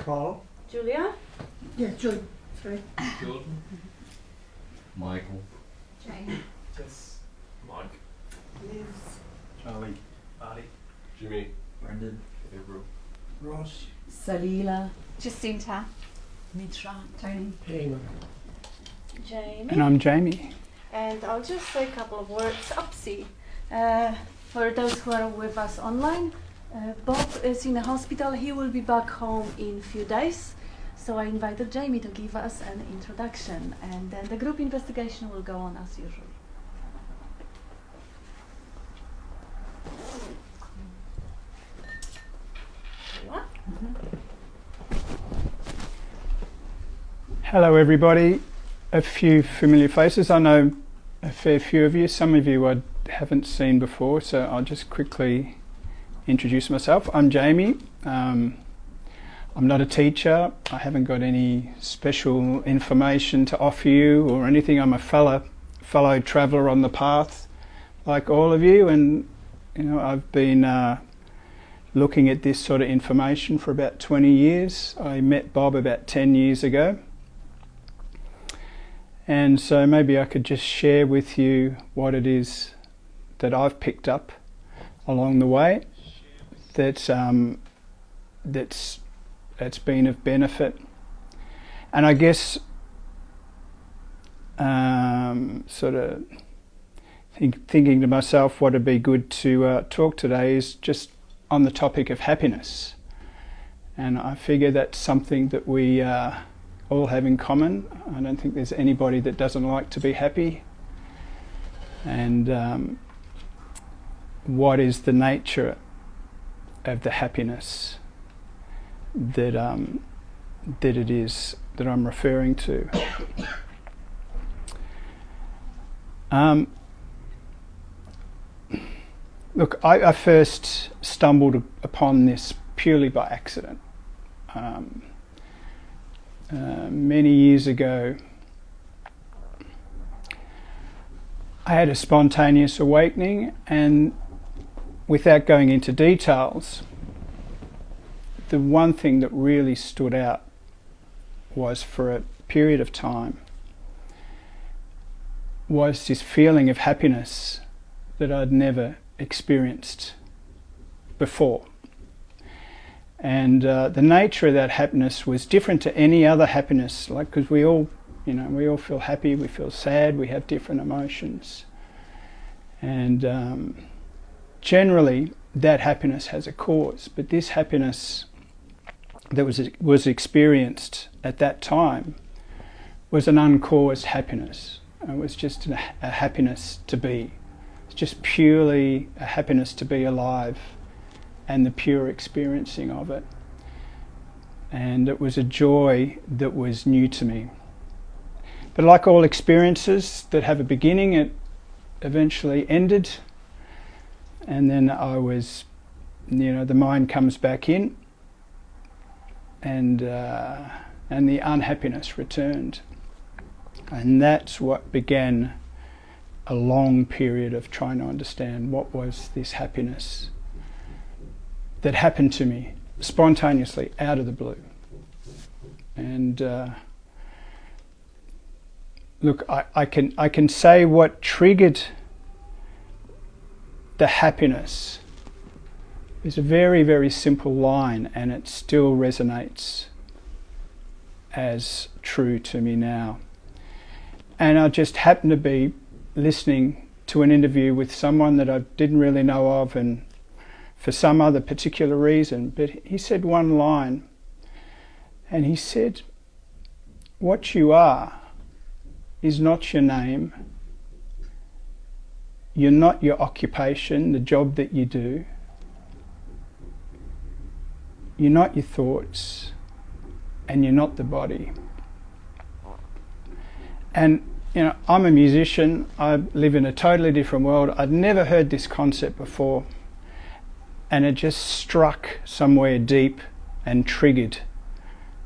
Paul. Julia? Yeah, Julie. Sorry. Jordan. Michael. Jane. Tess. Mike. Liz. Charlie. Artie. Jimmy. Brendan. Gabriel. Ross. Salila. Jacinta. Mitra. Tony. Payman. Jamie. And I'm Jamie. And I'll just say a couple of words. Upsy. For those who are with us online, Bob is in a hospital. He will be back home in a few days. So I invited Jamie to give us an introduction, and then the group investigation will go on as usual. Hello everybody. A few familiar faces. I know a fair few of you. Some of you I haven't seen before, so I'll just quickly introduce myself. I'm Jamie. I'm not a teacher. I haven't got any special information to offer you or anything. I'm a fellow traveller on the path, like all of you, and I've been looking at this sort of information for about 20 years. I met Bob about 10 years ago, and so maybe I could just share with you what it is that I've picked up along the way that's been of benefit. And I guess sort of thinking to myself what would be good to talk today is just on the topic of happiness. And I figure that's something that we all have in common. I don't think there's anybody that doesn't like to be happy. And what is the nature of the happiness that it is that I'm referring to? Look, I first stumbled upon this purely by accident. Many years ago, I had a spontaneous awakening, and without going into details, the one thing that really stood out was, for a period of time, was this feeling of happiness that I'd never experienced before. And the nature of that happiness was different to any other happiness, like, because we all feel happy, we feel sad, we have different emotions. And generally that happiness has a cause, but this happiness that was experienced at that time was an uncaused happiness. It was just a happiness to be. It's just purely a happiness to be alive and the pure experiencing of it. And it was a joy that was new to me. But like all experiences that have a beginning, it eventually ended. And then I was, the mind comes back in, and the unhappiness returned. And that's what began a long period of trying to understand what was this happiness that happened to me spontaneously out of the blue. And look, I can say what triggered the happiness is a very, very simple line, and it still resonates as true to me now. And I just happened to be listening to an interview with someone that I didn't really know of, and for some other particular reason, but he said one line, and he said, "What you are is not your name. You're not your occupation, the job that you do. You're not your thoughts, and you're not the body." And I'm a musician. I live in a totally different world. I'd never heard this concept before, and it just struck somewhere deep and triggered,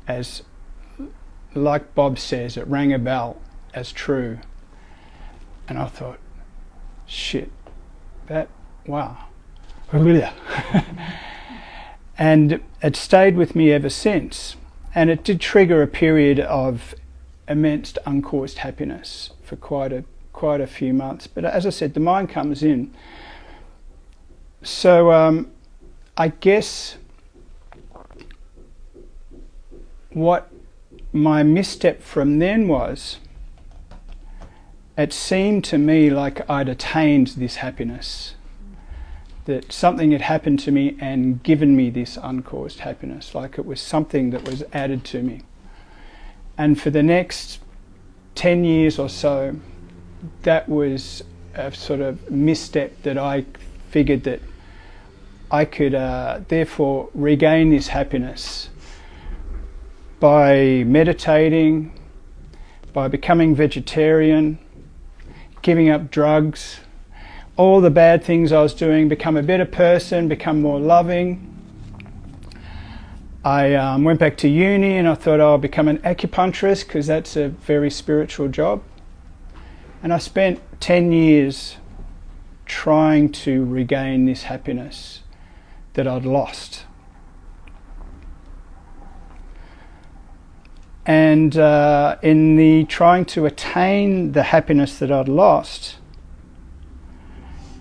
as, like Bob says, it rang a bell as true. And I thought, shit, wow. And it stayed with me ever since. And it did trigger a period of immense uncaused happiness for quite a few months. But as I said, the mind comes in. So I guess what my misstep from then was, it seemed to me like I'd attained this happiness, that something had happened to me and given me this uncaused happiness, like it was something that was added to me. And for the next 10 years or so, that was a sort of misstep that I figured that I could therefore regain this happiness by meditating, by becoming vegetarian, giving up drugs, all the bad things I was doing, become a better person, become more loving. I went back to uni and I thought I'll become an acupuncturist because that's a very spiritual job. And I spent 10 years trying to regain this happiness that I'd lost. And in the trying to attain the happiness that I'd lost,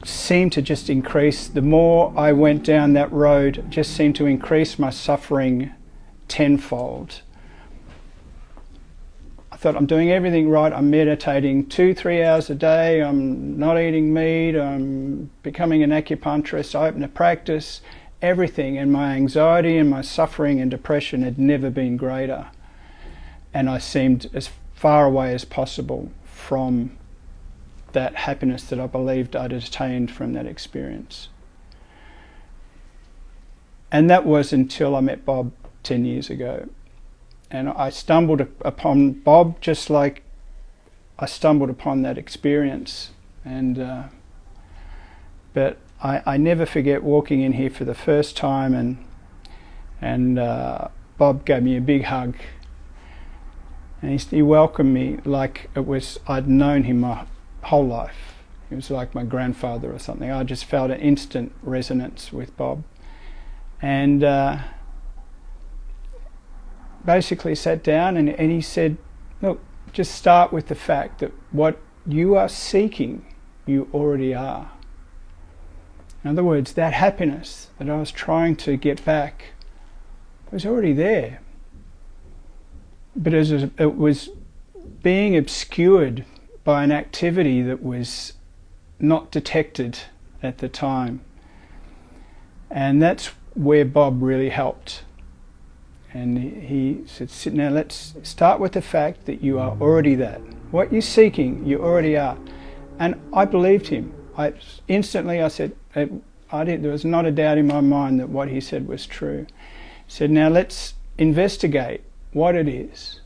seemed to just increase. The more I went down that road, it just seemed to increase my suffering tenfold. I thought, I'm doing everything right. I'm meditating 2-3 hours a day. I'm not eating meat. I'm becoming an acupuncturist. I opened a practice, everything. And my anxiety and my suffering and depression had never been greater. And I seemed as far away as possible from that happiness that I believed I'd attained from that experience. And that was until I met Bob 10 years ago. And I stumbled upon Bob just like I stumbled upon that experience. And but I never forget walking in here for the first time, and Bob gave me a big hug. And he welcomed me like it was I'd known him my whole life. He was like my grandfather or something. I just felt an instant resonance with Bob. And basically sat down and he said, look, just start with the fact that what you are seeking, you already are. In other words, that happiness that I was trying to get back was already there. But it was being obscured by an activity that was not detected at the time. And that's where Bob really helped. And he said, now let's start with the fact that you are already that. What you're seeking, you already are. And I believed him. Instantly I said, there was not a doubt in my mind that what he said was true. He said, now let's investigate what it is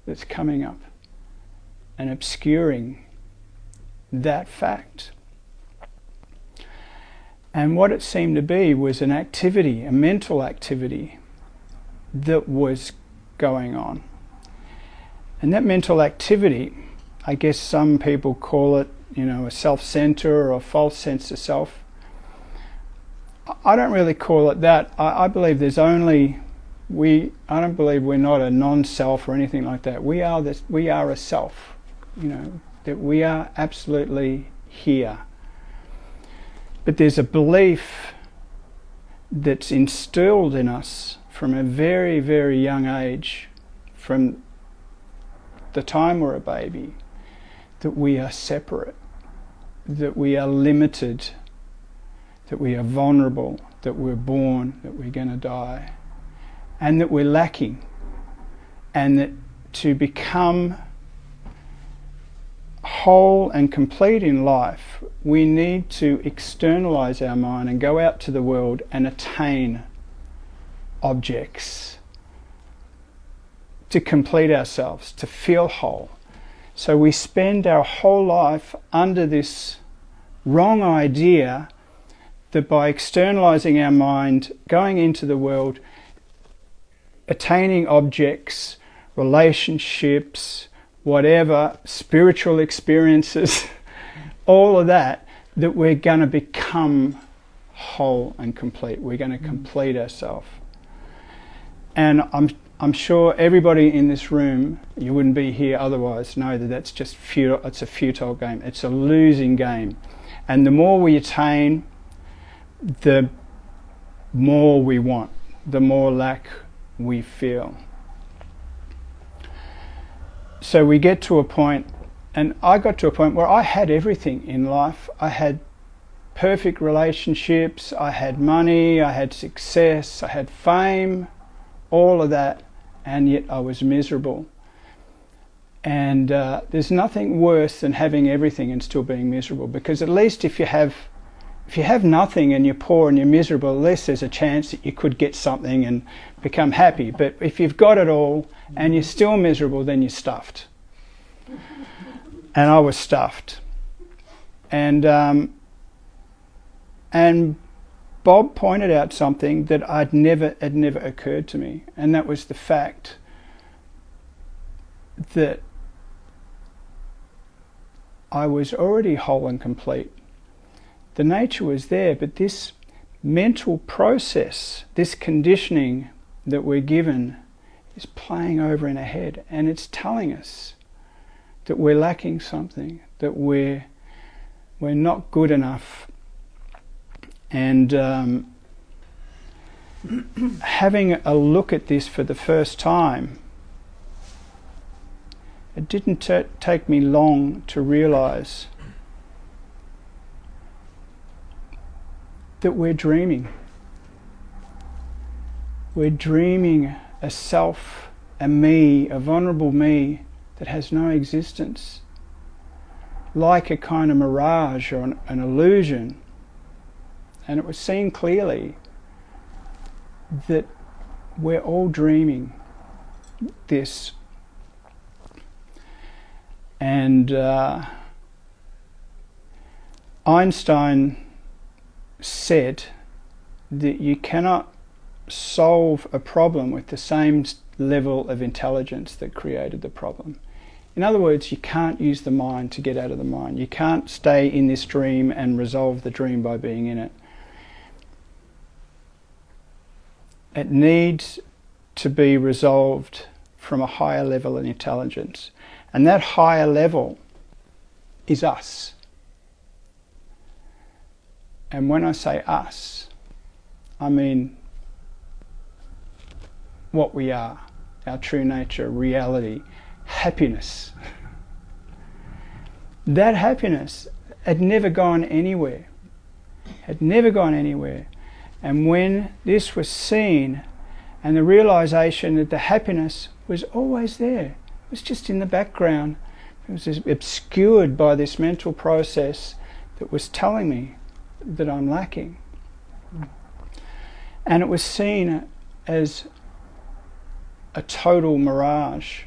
that's coming up and obscuring that fact. And what it seemed to be was an activity, a mental activity that was going on. And that mental activity, I guess some people call it, a self-center or a false sense of self. I don't really call it that. I believe there's only I don't believe we're not a non-self or anything like that. We are a self, that we are absolutely here. But there's a belief that's instilled in us from a very, very young age, from the time we're a baby, that we are separate, that we are limited, that we are vulnerable, that we're born, that we're going to die, and that we're lacking, and that to become whole and complete in life, we need to externalize our mind and go out to the world and attain objects to complete ourselves, to feel whole. So we spend our whole life under this wrong idea that by externalizing our mind, going into the world, attaining objects, relationships, whatever, spiritual experiences, all of that we're going to become whole and complete. We're going to complete ourselves. And I'm sure everybody in this room, you wouldn't be here otherwise, know that that's just futile. It's a futile game. It's a losing game. And the more we attain, the more we want, the more lack we feel. So we get to a point, and I got to a point where I had everything in life. I had perfect relationships, I had money, I had success, I had fame, all of that, and yet I was miserable. And there's nothing worse than having everything and still being miserable, because at least if you have nothing and you're poor and you're miserable, at least there's a chance that you could get something and become happy. But if you've got it all and you're still miserable, then you're stuffed. And I was stuffed. And Bob pointed out something that had never occurred to me, and that was the fact that I was already whole and complete. The nature was there, but this mental process, this conditioning that we're given, is playing over in our head, and it's telling us that we're lacking something, that we're not good enough. And having a look at this for the first time, it didn't take me long to realise that we're dreaming. We're dreaming a self, a me, a vulnerable me that has no existence, like a kind of mirage or an illusion. And it was seen clearly that we're all dreaming this. And Einstein said that you cannot solve a problem with the same level of intelligence that created the problem. In other words, you can't use the mind to get out of the mind. You can't stay in this dream and resolve the dream by being in it. It needs to be resolved from a higher level of intelligence. And that higher level is us. And when I say us, I mean what we are, our true nature, reality, happiness. That happiness had never gone anywhere. And when this was seen, and the realization that the happiness was always there, it was just in the background, it was just obscured by this mental process that was telling me that I'm lacking. And it was seen as a total mirage.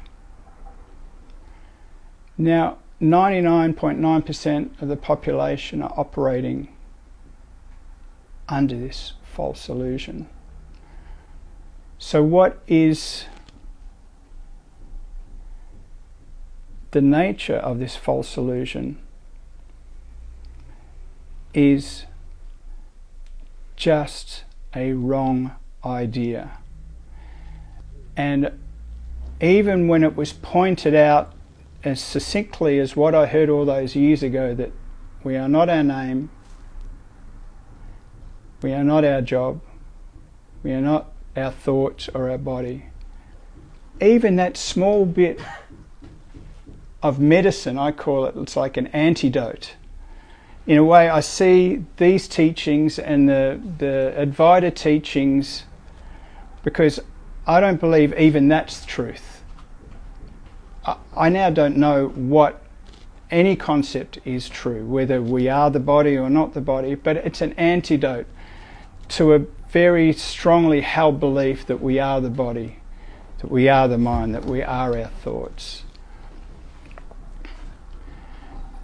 Now, 99.9% of the population are operating under this false illusion. So what is the nature of this false illusion? Is just a wrong idea. And even when it was pointed out as succinctly as what I heard all those years ago, that we are not our name, we are not our job, we are not our thoughts or our body. Even that small bit of medicine, I call it, it's like an antidote. In a way, I see these teachings and the Advaita teachings, because I don't believe even that's truth. I now don't know what any concept is true, whether we are the body or not the body, but it's an antidote to a very strongly held belief that we are the body, that we are the mind, that we are our thoughts.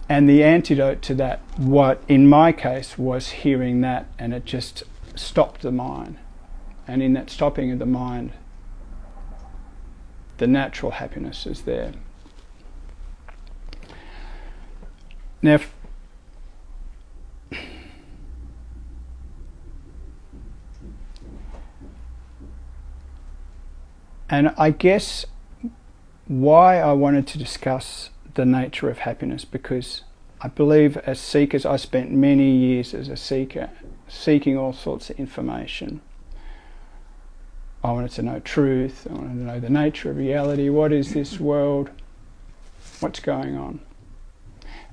And the antidote to that, what in my case was hearing that, and it just stopped the mind. And in that stopping of the mind, the natural happiness is there. Now, And I guess why I wanted to discuss the nature of happiness, because I believe as seekers, I spent many years as a seeker, seeking all sorts of information. I wanted to know truth, I wanted to know the nature of reality, what is this world, what's going on.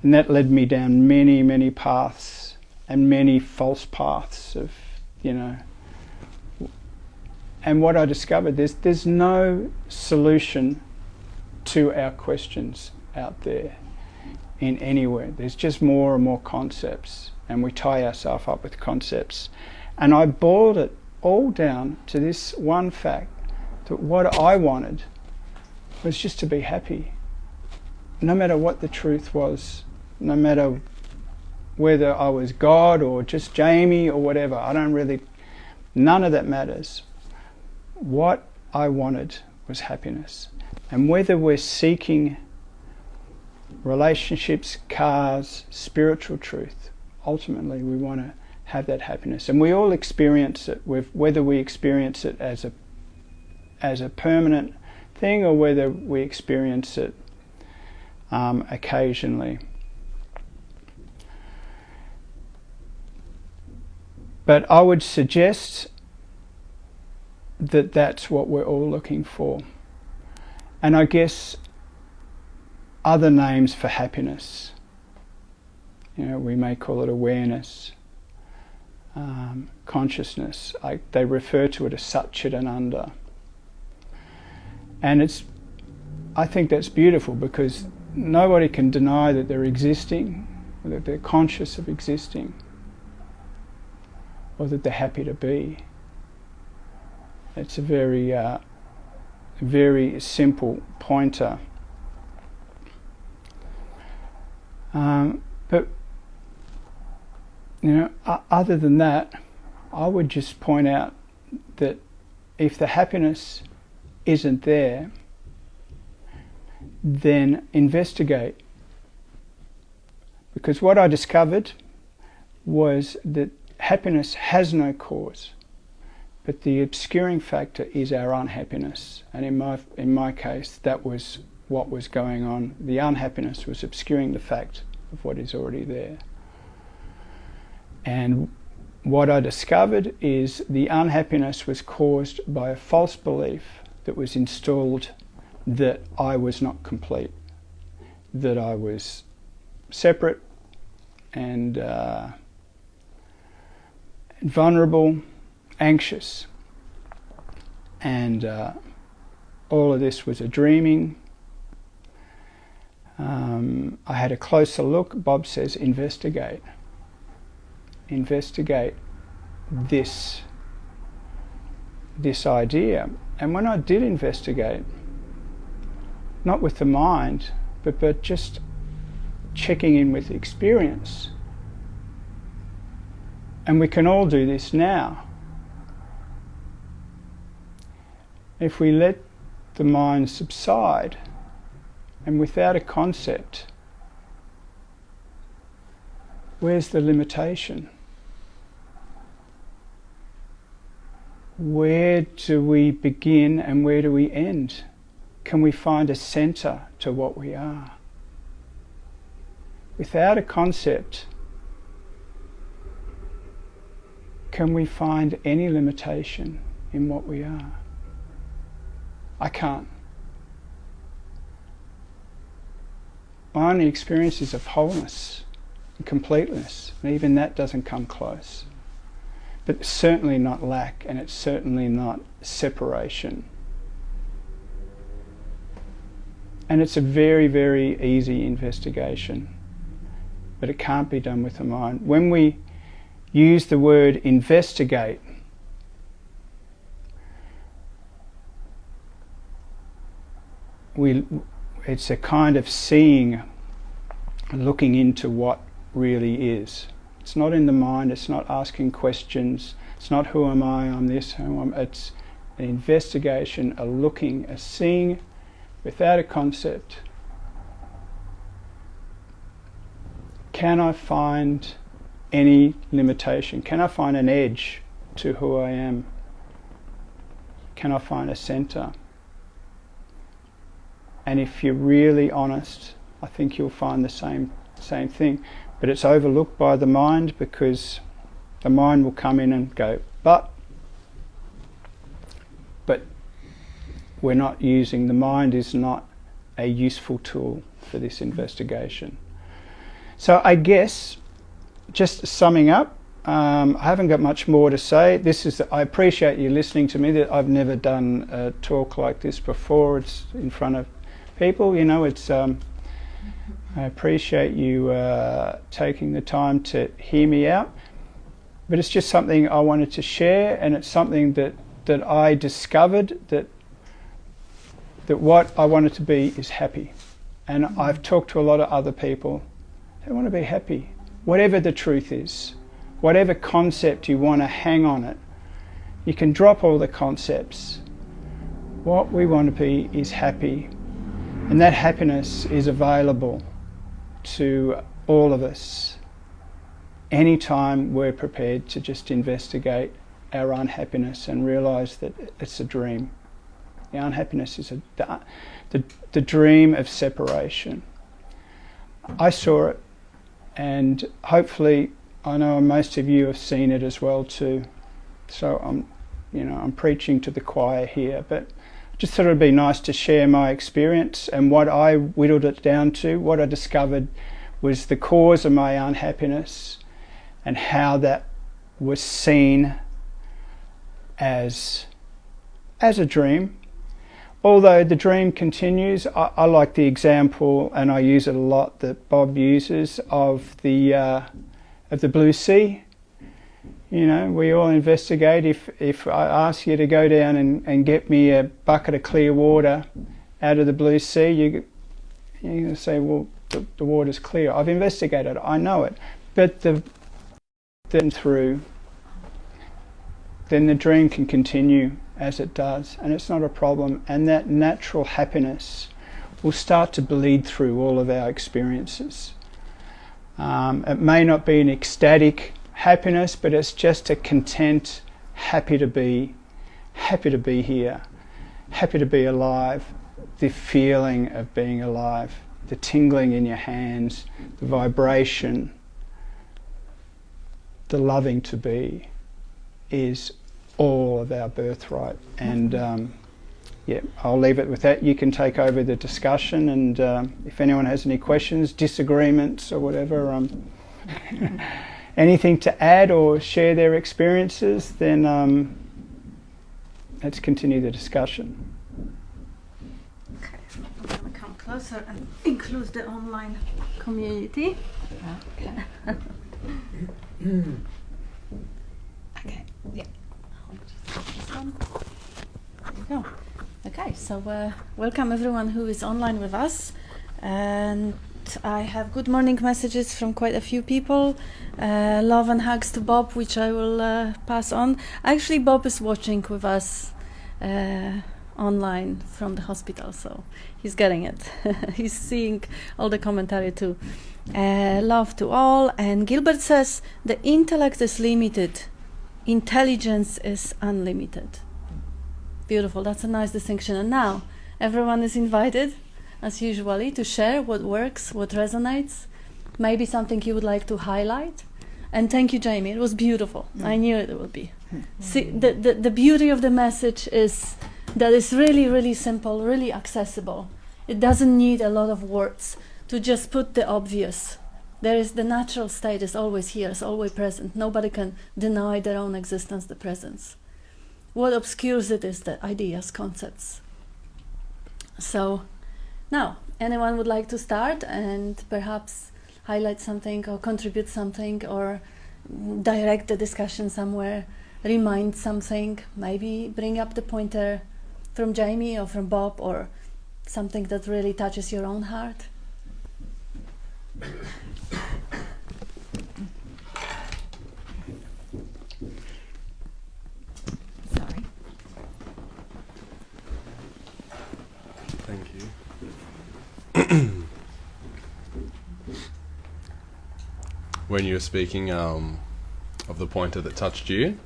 And that led me down many, many paths, and many false paths of, and what I discovered, there's no solution to our questions out there in anywhere. There's just more and more concepts, and we tie ourselves up with concepts. And I boiled it all down to this one fact, that what I wanted was just to be happy, no matter what the truth was, no matter whether I was God or just Jamie or whatever. None of that matters. What I wanted was happiness. And whether we're seeking relationships, cars, spiritual truth, ultimately we want to have that happiness. And we all experience it, whether we experience it as a permanent thing or whether we experience it occasionally. But I would suggest that that's what we're all looking for. And I guess other names for happiness, we may call it awareness, consciousness. They refer to it as Satchidananda. And I think that's beautiful, because nobody can deny that they're existing, or that they're conscious of existing, or that they're happy to be. It's a very, very simple pointer. But other than that, I would just point out that if the happiness isn't there, then investigate. Because what I discovered was that happiness has no cause, but the obscuring factor is our unhappiness. And in my case, that was what was going on. The unhappiness was obscuring the fact of what is already there. And what I discovered is the unhappiness was caused by a false belief that was installed that I was not complete, that I was separate and vulnerable, anxious. And all of this was a dreaming. I had a closer look. Bob says, investigate. Investigate this idea. And when I did investigate, not with the mind, but just checking in with the experience. And we can all do this now. If we let the mind subside, and without a concept, where's the limitation? Where do we begin and where do we end? Can we find a center to what we are? Without a concept, can we find any limitation in what we are? I can't. My only experience is of wholeness and completeness, and even that doesn't come close. But it's certainly not lack, and it's certainly not separation. And it's a very, very easy investigation, but it can't be done with the mind. When we use the word investigate, it's a kind of seeing, looking into what really is. It's not in the mind, it's not asking questions, it's not who am I, I'm this, it's an investigation, a looking, a seeing without a concept. Can I find any limitation? Can I find an edge to who I am? Can I find a center? And if you're really honest, I think you'll find the same thing. But it's overlooked by the mind, because the mind will come in and go, but we're not using, the mind is not a useful tool for this investigation. So I guess, just summing up, I haven't got much more to say. I appreciate you listening to me. That I've never done a talk like this before. It's in front of people, you know. I appreciate you taking the time to hear me out. But it's just something I wanted to share, and it's something that I discovered, that what I wanted to be is happy. And I've talked to a lot of other people. They want to be happy, whatever the truth is, whatever concept you want to hang on it. You can drop all the concepts. What we want to be is happy, and that happiness is available to all of us anytime we're prepared to just investigate our unhappiness and realise that it's a dream. The unhappiness is the dream of separation. I saw it, and hopefully I know most of you have seen it as well too. So I'm preaching to the choir here, but I just thought it'd be nice to share my experience, and what I whittled it down to, what I discovered was the cause of my unhappiness, and how that was seen as a dream. Although the dream continues, I like the example, and I use it a lot, that Bob uses, of the blue sea. You know, we all investigate. If I ask you to go down and get me a bucket of clear water out of the blue sea, you're going to say, well, the water's clear. I've investigated it, I know it. But then the dream can continue as it does, and it's not a problem, and that natural happiness will start to bleed through all of our experiences. It may not be an ecstatic happiness, but it's just a content, happy to be here, happy to be alive, the feeling of being alive, the tingling in your hands, the vibration, the loving to be is all of our birthright. And I'll leave it with that. You can take over the discussion, and if anyone has any questions, disagreements or whatever, anything to add or share their experiences, then let's continue the discussion. Okay, I'm going to come closer and include the online community. Okay. Okay, yeah. This one. There you go. Okay, so welcome everyone who is online with us, and I have good morning messages from quite a few people. Love and hugs to Bob, which I will pass on. Actually, Bob is watching with us online from the hospital, so he's getting it. He's seeing all the commentary too. Love to all. And Gilbert says, the intellect is limited, intelligence is unlimited. Beautiful, that's a nice distinction. And now everyone is invited, as usually, to share what works, what resonates, maybe something you would like to highlight. And thank you, Jamie, it was beautiful. I knew it would be. See, the beauty of the message is that it's really, really simple, really accessible. It doesn't need a lot of words to just put the obvious. There is the natural state is always here, it's always present. Nobody can deny their own existence, the presence. What obscures it is the ideas, concepts. So now, anyone would like to start and perhaps highlight something or contribute something or direct the discussion somewhere, remind something, maybe bring up the pointer from Jamie or from Bob or something that really touches your own heart? Sorry. Thank you. When you were speaking of the pointer that touched you,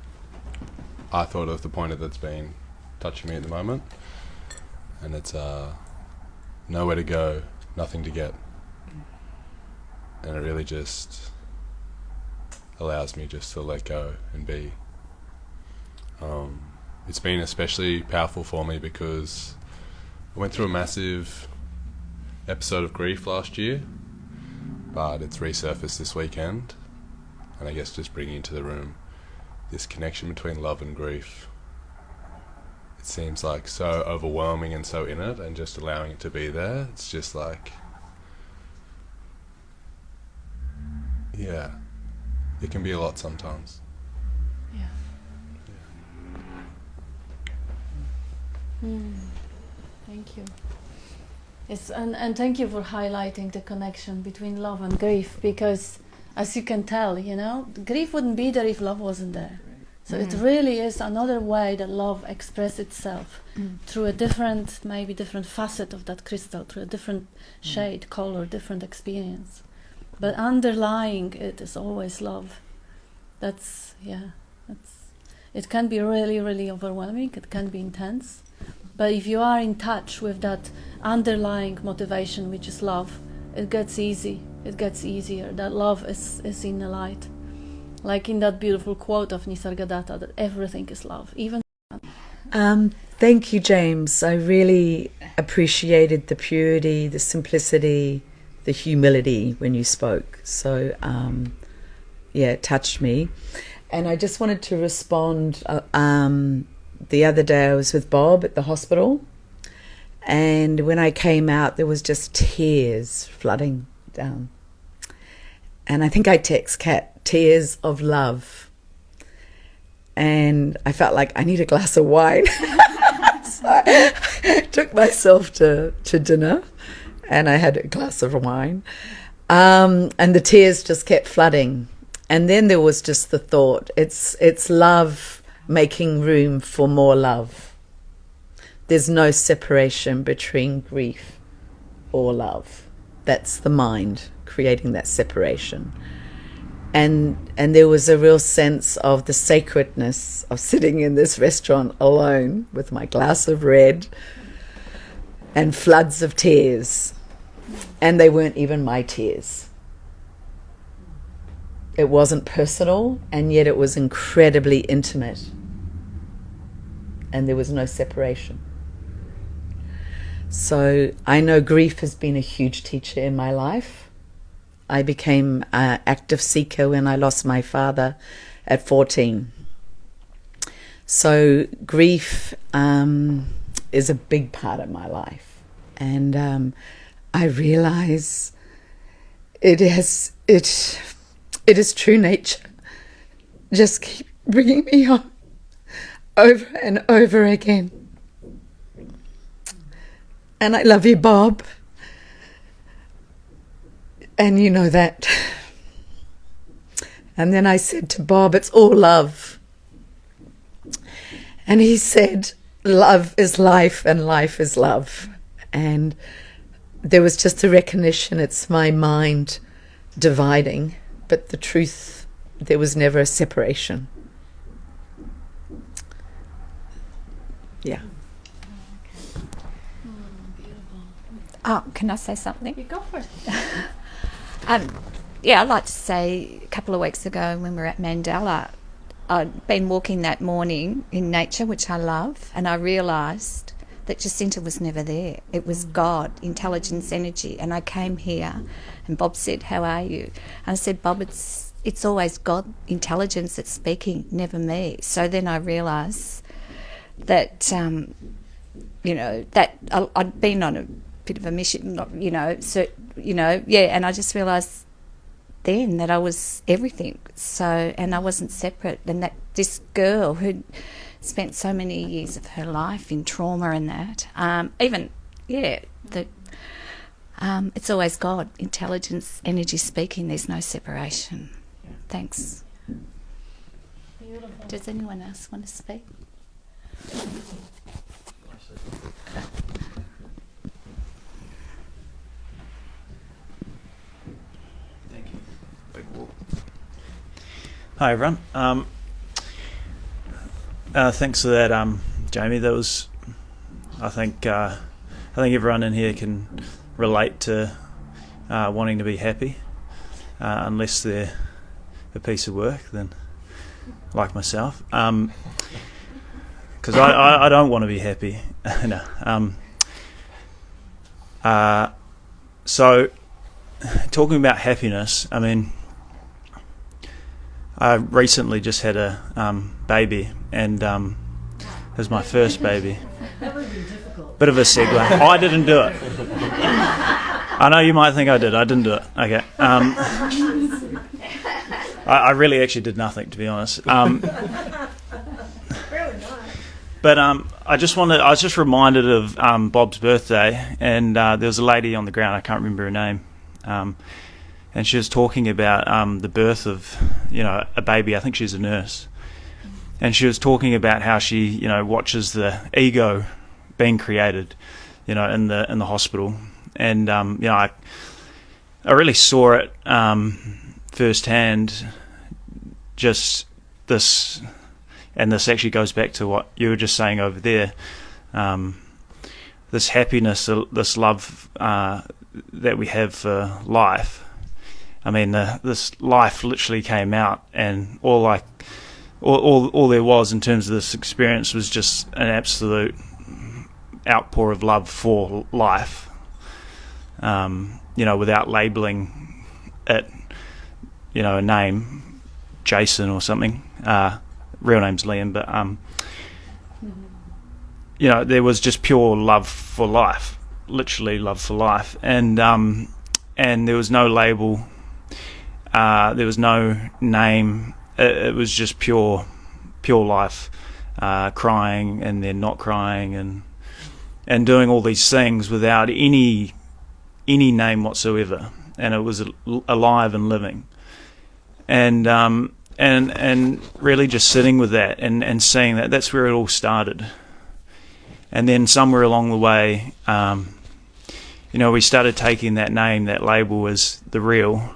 I thought of the pointer that's been touching me at the moment, and it's nowhere to go, nothing to get. And it really just allows me just to let go and be. It's been especially powerful for me because I went through a massive episode of grief last year, but it's resurfaced this weekend, and I guess just bringing into the room this connection between love and grief. It seems like so overwhelming and so in it, and just allowing it to be there, it's just like, yeah, it can be a lot sometimes. Yeah. Thank you. Yes, and thank you for highlighting the connection between love and grief, because as you can tell, you know, grief wouldn't be there if love wasn't there. So it really is another way that love expresses itself through a different, maybe different facet of that crystal, through a different shade, color, different experience. But underlying it is always love. It can be really, really overwhelming, it can be intense. But if you are in touch with that underlying motivation, which is love, it gets easy. It gets easier. That love is in the light. Like in that beautiful quote of Nisargadatta, that everything is love, even. Thank you, James. I really appreciated the purity, the simplicity, the humility when you spoke. So, it touched me. And I just wanted to respond. The other day I was with Bob at the hospital, and when I came out there was just tears flooding down. And I think I text Kat, tears of love. And I felt like I need a glass of wine. So I took myself to dinner and I had a glass of wine. And the tears just kept flooding. And then there was just the thought, it's love making room for more love. There's no separation between grief or love. That's the mind creating that separation. And there was a real sense of the sacredness of sitting in this restaurant alone with my glass of red and floods of tears. And they weren't even my tears. It wasn't personal, and yet it was incredibly intimate. And there was no separation. So I know grief has been a huge teacher in my life. I became an active seeker when I lost my father at 14. So grief is a big part of my life. And I realize it is true nature. Just keep bringing me on over and over again. And I love you, Bob. And you know that. And then I said to Bob, it's all love. And he said, love is life and life is love. And there was just a recognition, it's my mind dividing, but the truth, there was never a separation. Yeah. Can I say something? You go for it. I'd like to say a couple of weeks ago when we were at Mandela, I'd been walking that morning in nature, which I love, and I realised that Jacinta was never there. It was God, intelligence, energy. And I came here and Bob said, how are you? And I said, Bob, it's always God, intelligence that's speaking, never me. So then I realised that, that I'd been on a bit of a mission, and I just realised then that I was everything. So, and I wasn't separate. And that this girl who'd spent so many years of her life in trauma and that, it's always God, intelligence, energy speaking. There's no separation. Thanks. Beautiful. Does anyone else want to speak? Thank you. Hi everyone. Thanks for that, Jamie. That was, I think, think everyone in here can relate to wanting to be happy, unless they're a piece of work, then like myself. Because I don't want to be happy. No. So, talking about happiness, I mean, I recently just had a baby, and it was my first baby. That would be difficult. Bit of a segue. I didn't do it. I know you might think I did. I didn't do it. Okay. I really actually did nothing, to be honest. But I was just reminded of Bob's birthday, and there was a lady on the ground, I can't remember her name, and she was talking about the birth of, a baby. I think she's a nurse, and she was talking about how she, watches the ego being created, in the hospital, and I really saw it firsthand. Just this. And this actually goes back to what you were just saying over there. This happiness, this love that we have for life. I mean, this life literally came out, and all there was in terms of this experience was just an absolute outpour of love for life. Without labelling it, a name, Jason or something. Real name's Liam, but there was just pure love for life, literally love for life, and there was no label, there was no name. It was just pure life, crying and then not crying, and doing all these things without any name whatsoever, and it was alive and living, and really just sitting with that and seeing that's where it all started. And then somewhere along the way, we started taking that name, that label as the real,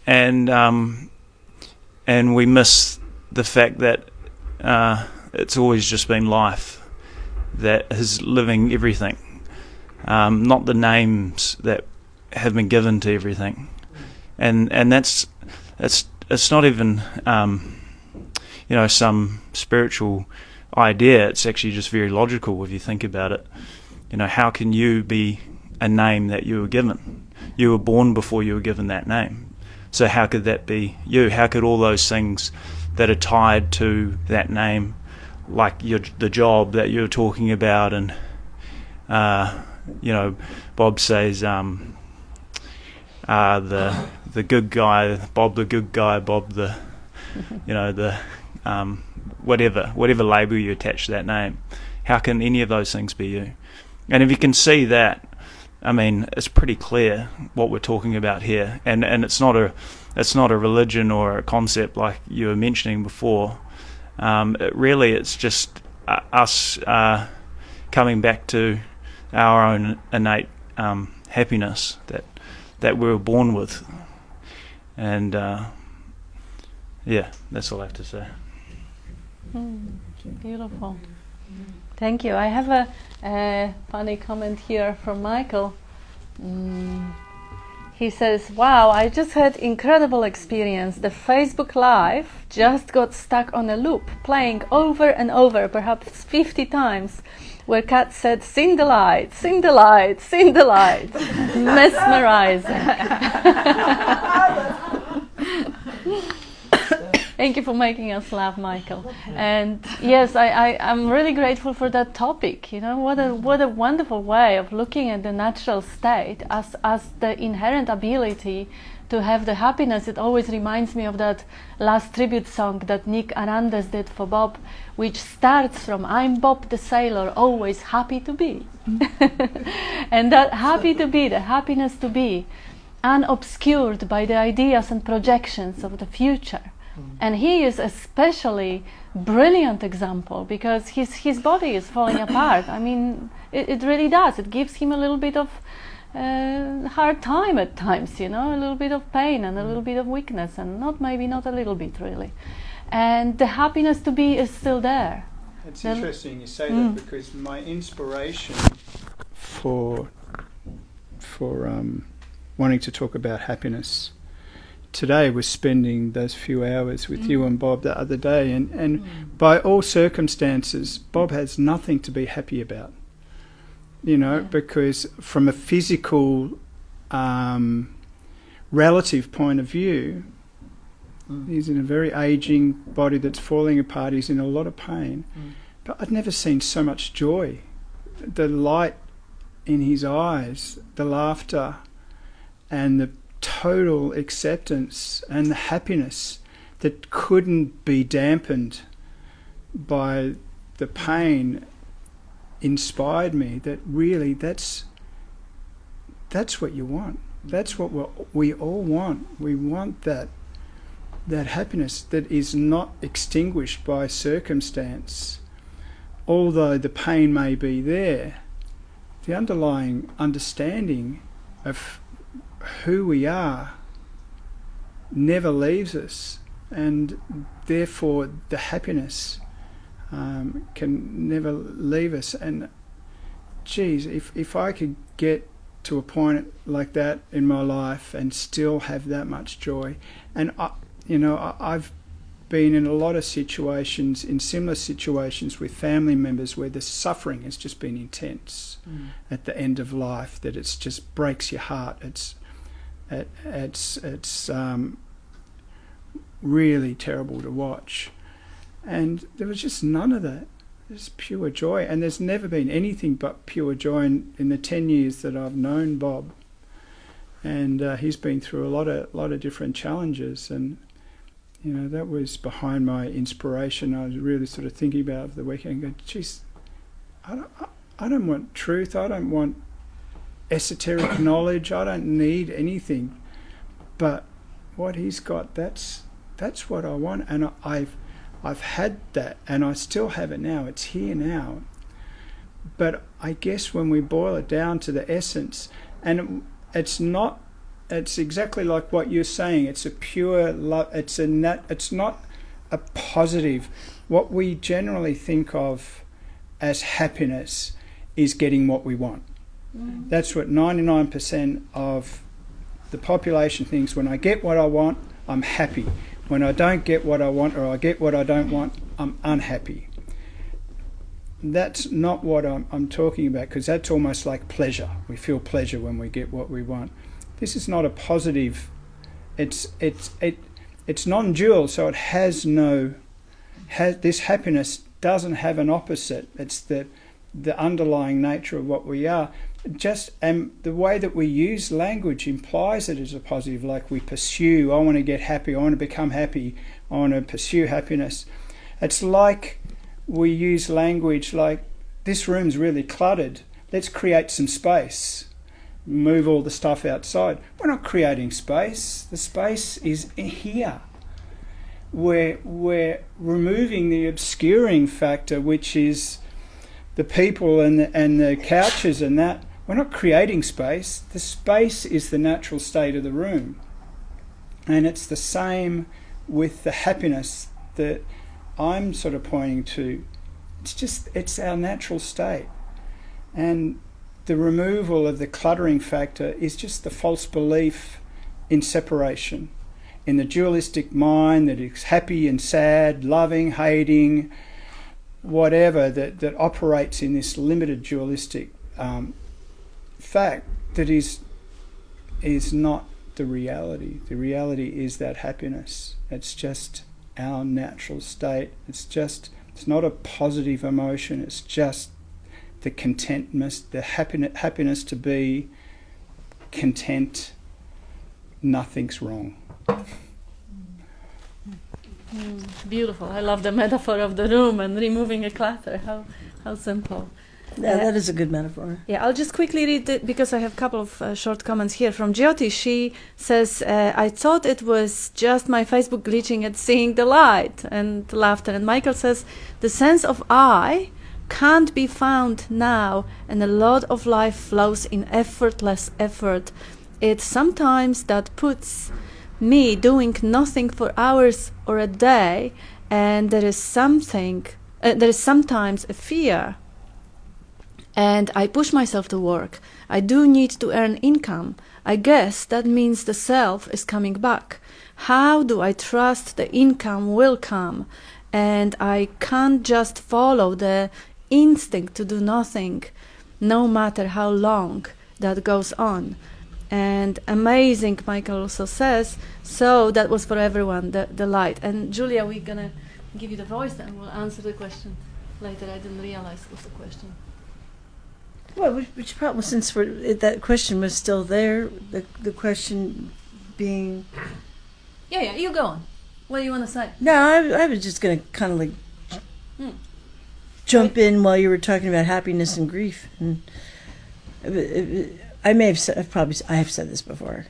and we miss the fact that it's always just been life that is living everything, not the names that have been given to everything, and that's it's not even some spiritual idea. It's actually just very logical if you think about it. How can you be a name that you were given? You were born before you were given that name. So how could that be you? How could all those things that are tied to that name, like the job that you're talking about, and Bob says the good guy, Bob the good guy, Bob the, whatever label you attach to that name. How can any of those things be you? And if you can see that, I mean, it's pretty clear what we're talking about here. And it's not a religion or a concept like you were mentioning before. It's just us coming back to our own innate happiness that we were born with. And that's all I have to say. Beautiful. Thank you. I have a funny comment here from Michael. He says, wow, I just had incredible experience. The Facebook Live just got stuck on a loop, playing over and over, perhaps 50 times, where Kat said, "Sing the light, sing the light, sing the light." Mesmerizing. Thank you for making us laugh, Michael. And yes, I'm really grateful for that topic. What a wonderful way of looking at the natural state as the inherent ability to have the happiness. It always reminds me of that last tribute song that Nick Arandes did for Bob, which starts from "I'm Bob the sailor, always happy to be." And that happy to be, the happiness to be, unobscured by the ideas and projections of the future. And he is especially brilliant example because his body is falling apart. I mean, it really does. It gives him a little bit of hard time at times, a little bit of pain and a little bit of weakness, and not a little bit really. And the happiness to be is still there. It's interesting you say that, because my inspiration for wanting to talk about happiness. Today was spending those few hours with you and Bob the other day, and by all circumstances, Bob has nothing to be happy about, because from a physical relative point of view, he's in a very aging body that's falling apart, he's in a lot of pain, but I'd never seen so much joy, the light in his eyes, the laughter, and the total acceptance and the happiness that couldn't be dampened by the pain inspired me that really that's what you want. That's what we all want. We want that happiness that is not extinguished by circumstance. Although the pain may be there, the underlying understanding of who we are never leaves us, and therefore the happiness can never leave us. And geez, if I could get to a point like that in my life and still have that much joy, and I've been in a lot of situations, in similar situations with family members where the suffering has just been intense at the end of life, that it's just breaks your heart. It's really terrible to watch, and there was just none of that. It's pure joy, and there's never been anything but pure joy in the 10 years that I've known Bob. And he's been through a lot of different challenges, and that was behind my inspiration. I was really sort of thinking about it the weekend, going, geez, I don't want truth. I don't want esoteric knowledge. I don't need anything. But what he's got, that's what I want, and I've had that, and I still have it now. It's here now. But I guess when we boil it down to the essence, and it's exactly like what you're saying. It's a pure love. It's not a positive. What we generally think of as happiness is getting what we want. That's what 99% of the population thinks. When I get what I want, I'm happy. When I don't get what I want, or I get what I don't want, I'm unhappy. That's not what I'm talking about, because that's almost like pleasure. We feel pleasure when we get what we want. This is not a positive. It's non-dual, so it has no. This happiness doesn't have an opposite. It's the underlying nature of what we are. And the way that we use language implies it as a positive, like we pursue, I want to get happy, I want to become happy, I want to pursue happiness. It's like we use language like, this room's really cluttered, let's create some space, move all the stuff outside. We're not creating space, the space is here. We're removing the obscuring factor, which is the people and the couches and that. We're not creating space. The space is the natural state of the room. And it's the same with the happiness that I'm sort of pointing to. It's our natural state. And the removal of the cluttering factor is just the false belief in separation, in the dualistic mind that is happy and sad, loving, hating, whatever, that operates in this limited dualistic fact that is not the reality. The reality is that happiness. It's just our natural state. It's not a positive emotion. It's just the contentness, the happiness to be content. Nothing's wrong. Beautiful. I love the metaphor of the room and removing a clutter. How simple. Yeah, that is a good metaphor. Yeah, I'll just quickly read it because I have a couple of short comments here from Jyoti. She says, I thought it was just my Facebook glitching at seeing the light and laughter. And Michael says, the sense of I can't be found now, and a lot of life flows in effortless effort. It's sometimes that puts me doing nothing for hours or a day, and there is sometimes a fear and I push myself to work. I do need to earn income. I guess that means the self is coming back. How do I trust the income will come? And I can't just follow the instinct to do nothing, no matter how long that goes on. And amazing, Michael also says, so that was for everyone, the light. And Julia, we're going to give you the voice and we'll answer the question later. I didn't realize it was a question. Well, which problem, since that question was still there, the question being... Yeah, you go on. What do you want to say? No, I was just going to kind of like jump in while you were talking about happiness and grief. And I may have said, I have said this before.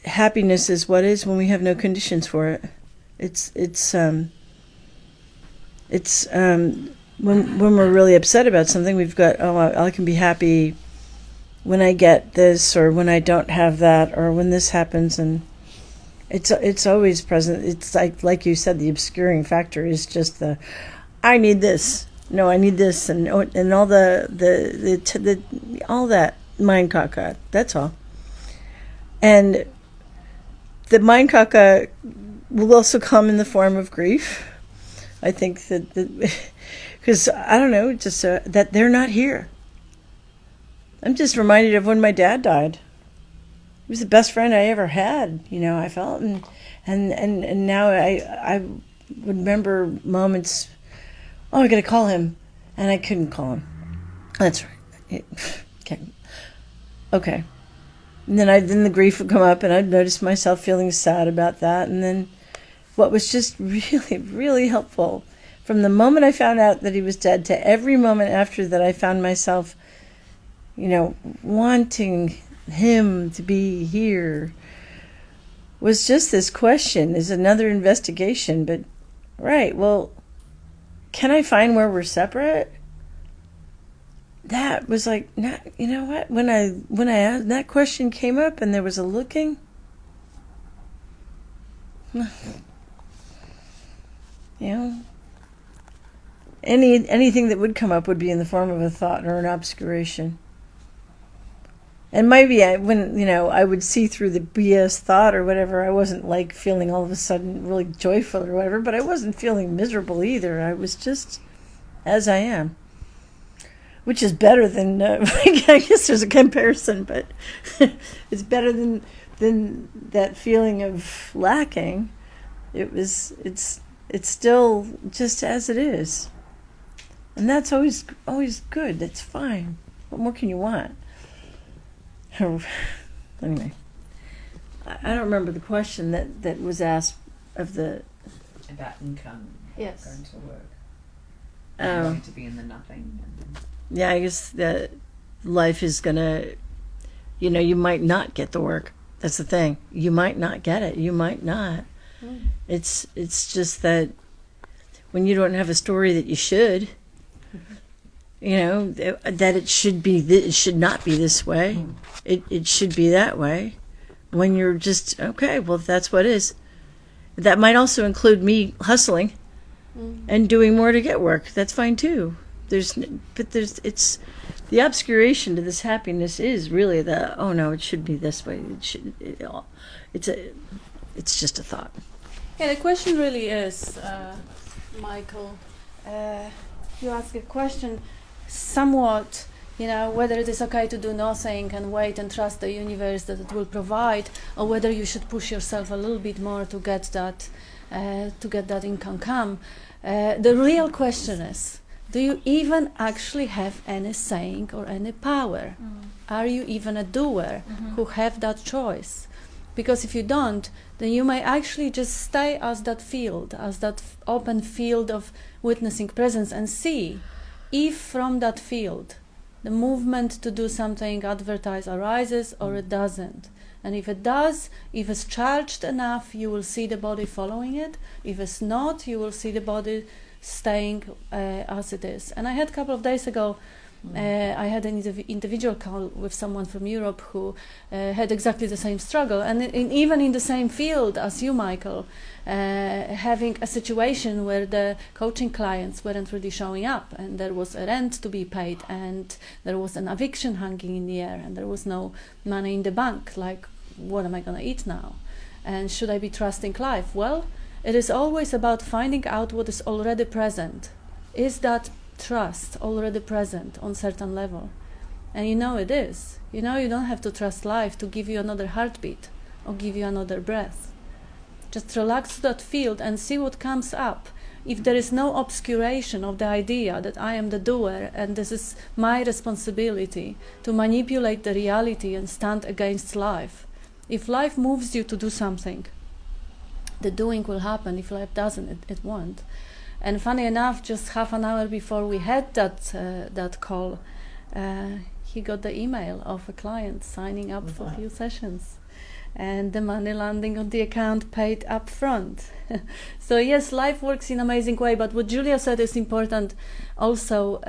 Happiness is what is when we have no conditions for it. It's when we're really upset about something, we've got, I can be happy when I get this, or when I don't have that, or when this happens, and it's always present. It's like you said, the obscuring factor is just the, I need this. No, I need this, and all the all that mind caca. That's all. And the mind caca will also come in the form of grief. I think that because I don't know, just that they're not here. I'm just reminded of when my dad died. He was the best friend I ever had. I felt, and now I would remember moments. Oh, I got to call him, and I couldn't call him. That's right. Okay. And then the grief would come up, and I'd notice myself feeling sad about that. And then, what was just really, really helpful, from the moment I found out that he was dead to every moment after that, I found myself, wanting him to be here, was just this question, is another investigation. But, right, well, can I find where we're separate? That was like, you know what? When I asked, that question came up and there was a looking. Anything that would come up would be in the form of a thought or an obscuration. And maybe when I would see through the BS thought or whatever, I wasn't like feeling all of a sudden really joyful or whatever, but I wasn't feeling miserable either. I was just as I am, which is better than I guess there's a comparison, but it's better than that feeling of lacking. It's still just as it is, and that's always good. That's fine. What more can you want? Anyway, I don't remember the question that was asked of the... About income. Yes. Going to work. Going to be in the nothing. Yeah, I guess that life is going to... you might not get the work. That's the thing. You might not get it. You might not. It's just that when you don't have a story that you should... that it should be, it should not be this way. It should be that way. When you're just, okay, well, if that's what it is. That might also include me hustling and doing more to get work. That's fine too. It's the obscuration to this happiness is really it should be this way. It's just a thought. Yeah, the question really is, Michael, you ask a question somewhat, whether it is okay to do nothing and wait and trust the universe that it will provide, or whether you should push yourself a little bit more to get that income come. The real question is, do you even actually have any saying or any power? Are you even a doer who have that choice? Because if you don't, then you may actually just stay as that field, as that open field of witnessing presence, and see if from that field the movement to do something advertised arises or it doesn't. And if it does, if it's charged enough, you will see the body following it. If it's not, you will see the body staying as it is. And I had a couple of days ago I had an individual call with someone from Europe who had exactly the same struggle, and even in the same field as you, Michael, having a situation where the coaching clients weren't really showing up, and there was a rent to be paid, and there was an eviction hanging in the air, and there was no money in the bank. Like, what am I going to eat now? And should I be trusting life? Well, it is always about finding out what is already present. Is that trust already present on certain level? And you know it is. You know, you don't have to trust life to give you another heartbeat or give you another breath. Just relax to that field and see what comes up. If there is no obscuration of the idea that I am the doer and this is my responsibility to manipulate the reality and stand against life. If life moves you to do something, the doing will happen. If life doesn't, it won't. And funny enough, just half an hour before we had that call, he got the email of a client signing up for a few sessions, and the money landing on the account paid up front. So yes, life works in an amazing way. But what Julia said is important also.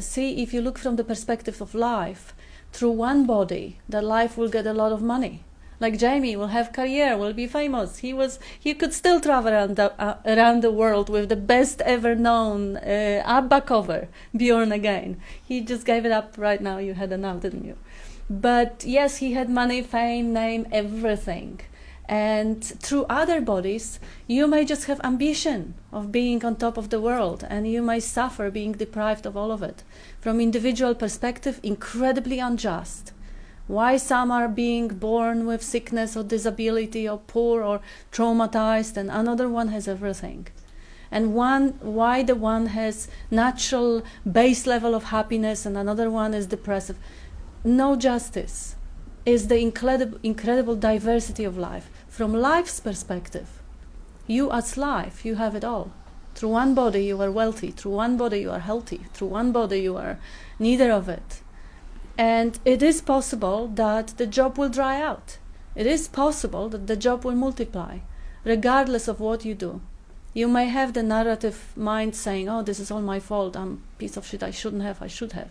See, if you look from the perspective of life, through one body, that life will get a lot of money. Like Jamie will have career, will be famous. He could still travel around the world with the best ever known ABBA cover, Born Again. He just gave it up right now. You had enough, didn't you? But yes, he had money, fame, name, everything. And through other bodies, you may just have ambition of being on top of the world, and you may suffer being deprived of all of it. From individual perspective, incredibly unjust. Why some are being born with sickness or disability or poor or traumatized, and another one has everything. And why the one has natural base level of happiness and another one is depressive. No justice. Is the incredible diversity of life. From life's perspective, you as life, you have it all. Through one body you are wealthy, through one body you are healthy, through one body you are neither of it. And it is possible that the job will dry out. It is possible that the job will multiply, regardless of what you do. You may have the narrative mind saying, oh, this is all my fault, I'm a piece of shit, I shouldn't have, I should have.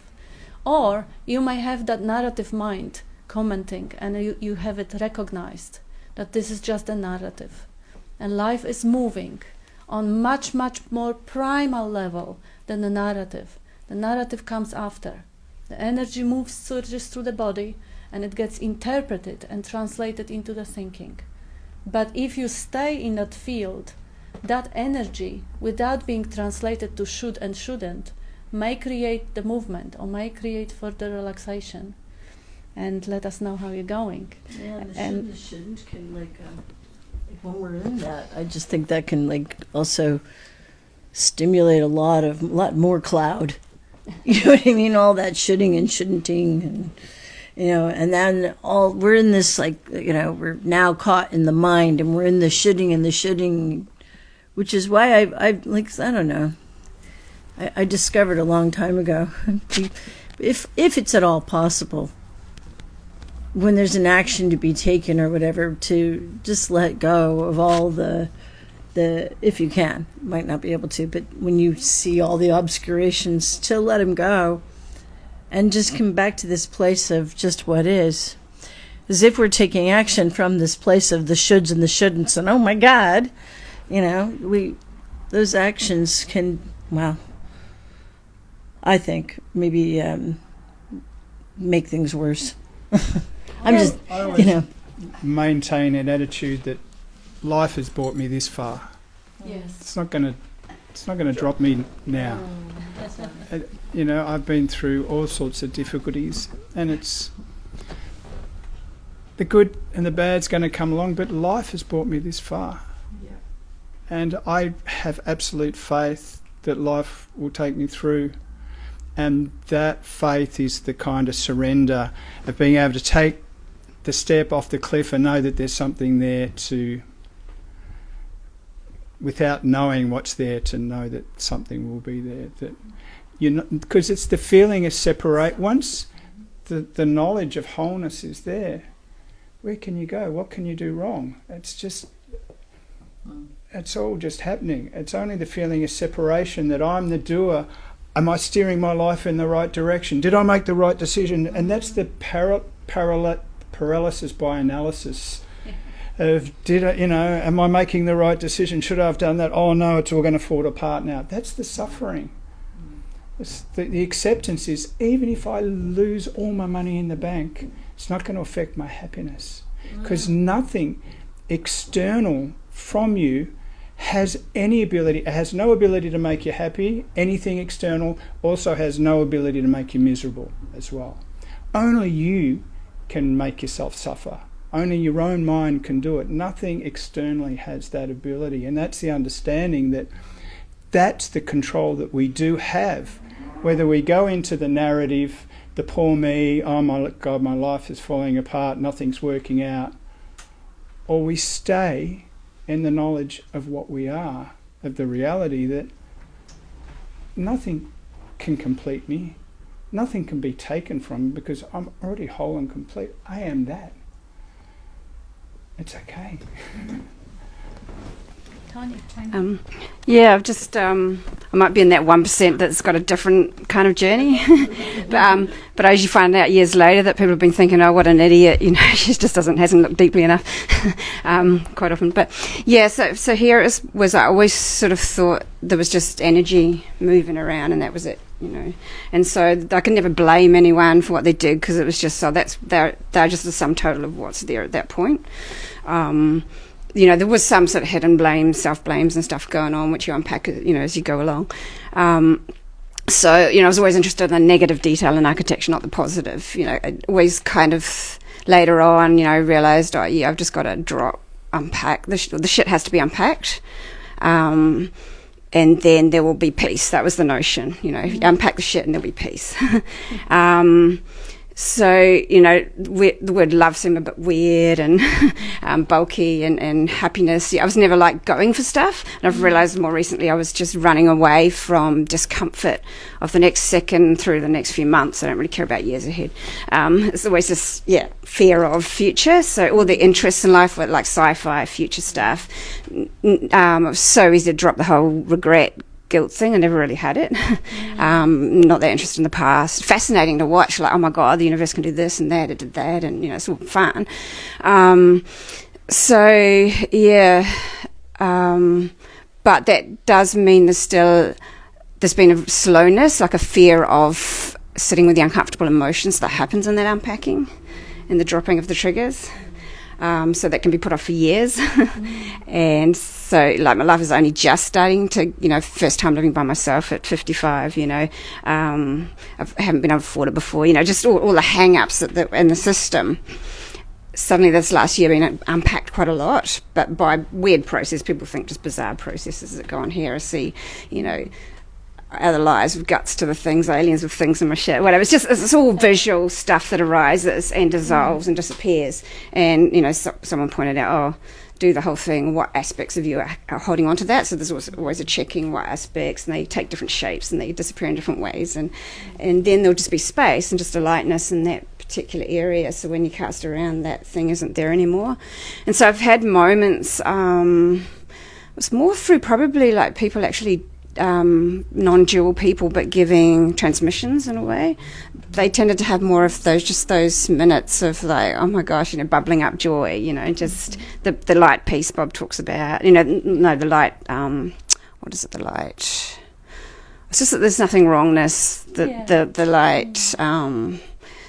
Or you may have that narrative mind commenting, and you have it recognized that this is just a narrative. And life is moving on much, much more primal level than the narrative. The narrative comes after. The energy moves surges through the body, and it gets interpreted and translated into the thinking. But if you stay in that field, that energy, without being translated to should and shouldn't, may create the movement or may create further relaxation. And let us know how you're going. Yeah, and the shouldn't can like when we're in that, I just think that can like also stimulate a lot more cloud. You know what I mean? All that shoulding and shouldn'ting, and and then we're in this we're now caught in the mind, and we're in the shoulding and the shoulding, which is why I don't know. I discovered a long time ago, if it's at all possible, when there's an action to be taken or whatever, to just let go of all the if you can, might not be able to, but when you see all the obscurations, to let them go and just come back to this place of just what is. As if we're taking action from this place of the shoulds and the shouldn'ts, and oh my God, those actions can, I think maybe make things worse. I always maintain an attitude that life has brought me this far. Yes. It's not going to drop me now. I've been through all sorts of difficulties, and it's the good and the bad's going to come along, but life has brought me this far. Yeah. And I have absolute faith that life will take me through, and that faith is the kind of surrender of being able to take the step off the cliff and know that there's something there to, without knowing what's there, to know that something will be there. That because it's the feeling of separate. Once the knowledge of wholeness is there, where can you go? What can you do wrong? It's all just happening. It's only the feeling of separation, that I'm the doer. Am I steering my life in the right direction? Did I make the right decision? And that's the paralysis by analysis of, am I making the right decision? Should I have done that? Oh no, it's all going to fall apart now. That's the suffering. The acceptance is, even if I lose all my money in the bank, it's not going to affect my happiness, because nothing external from you has any ability. It has no ability to make you happy. Anything external also has no ability to make you miserable as well. Only you can make yourself suffer. Only your own mind can do it. Nothing externally has that ability. And that's the understanding that that's the control that we do have. Whether we go into the narrative, the poor me, oh my God, my life is falling apart, nothing's working out, or we stay in the knowledge of what we are, of the reality that nothing can complete me, nothing can be taken from me, because I'm already whole and complete. I am that. It's okay. Yeah, I've just I might be in that 1% that's got a different kind of journey, but as you find out years later that people have been thinking, oh, what an idiot, she just hasn't looked deeply enough, quite often. But yeah, so here it was. I always sort of thought there was just energy moving around, and that was it, And so I could never blame anyone for what they did, because it was just they're just the sum total of what's there at that point. There was some sort of hidden blame, self-blames and stuff going on, which you unpack, as you go along. So, I was always interested in the negative detail in architecture, not the positive. I always kind of later on, realised, I've just got to unpack. The shit has to be unpacked. And then there will be peace. That was the notion, If you unpack the shit and there'll be peace. So, the word love seemed a bit weird and bulky, and happiness. I was never going for stuff. And I've realised more recently I was just running away from discomfort of the next second through the next few months. I don't really care about years ahead. It's always this, fear of future. So all the interests in life were like sci-fi, future stuff. It was so easy to drop the whole regret, guilt thing. I never really had it. Not that interested in the past. Fascinating to watch, oh my God, the universe can do this and that, it did that, and it's all fun. But that does mean there's been a slowness, like a fear of sitting with the uncomfortable emotions that happens in that unpacking and the dropping of the triggers. So that can be put off for years. And so, my life is only just starting to, first time living by myself at 55, I haven't been able to afford it before, just all the hang-ups in the system. Suddenly this last year been unpacked quite a lot, but by weird process. People think just bizarre processes that go on here. I see, other lives with guts to the things, aliens with things in my shit, whatever. It's all visual stuff that arises and dissolves and disappears. And, someone pointed out, do the whole thing, what aspects of you are holding on to that. So there's always a checking what aspects, and they take different shapes and they disappear in different ways. And then there'll just be space and just a lightness in that particular area. So when you cast around, that thing isn't there anymore. And so I've had moments, it's more through probably people actually non-dual people, but giving transmissions in a way. They tended to have more of those minutes of oh my gosh, bubbling up joy, just the light piece Bob talks about, the light, what is it, the light? It's just that there's nothing wrongness, the light,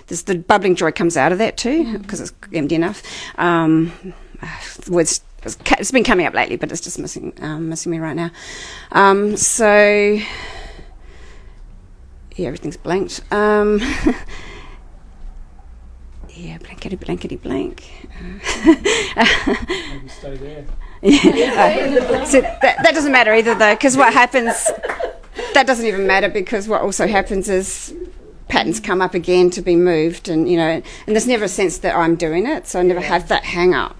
there's the bubbling joy comes out of that too, because it's empty enough. It's been coming up lately, but it's just missing me right now. So everything's blanked. Blankety blank. Maybe stay there. So that doesn't matter either, though, because what happens, that doesn't even matter, because what also happens is patterns come up again to be moved, and and there's never a sense that I'm doing it, so I never have that hang up.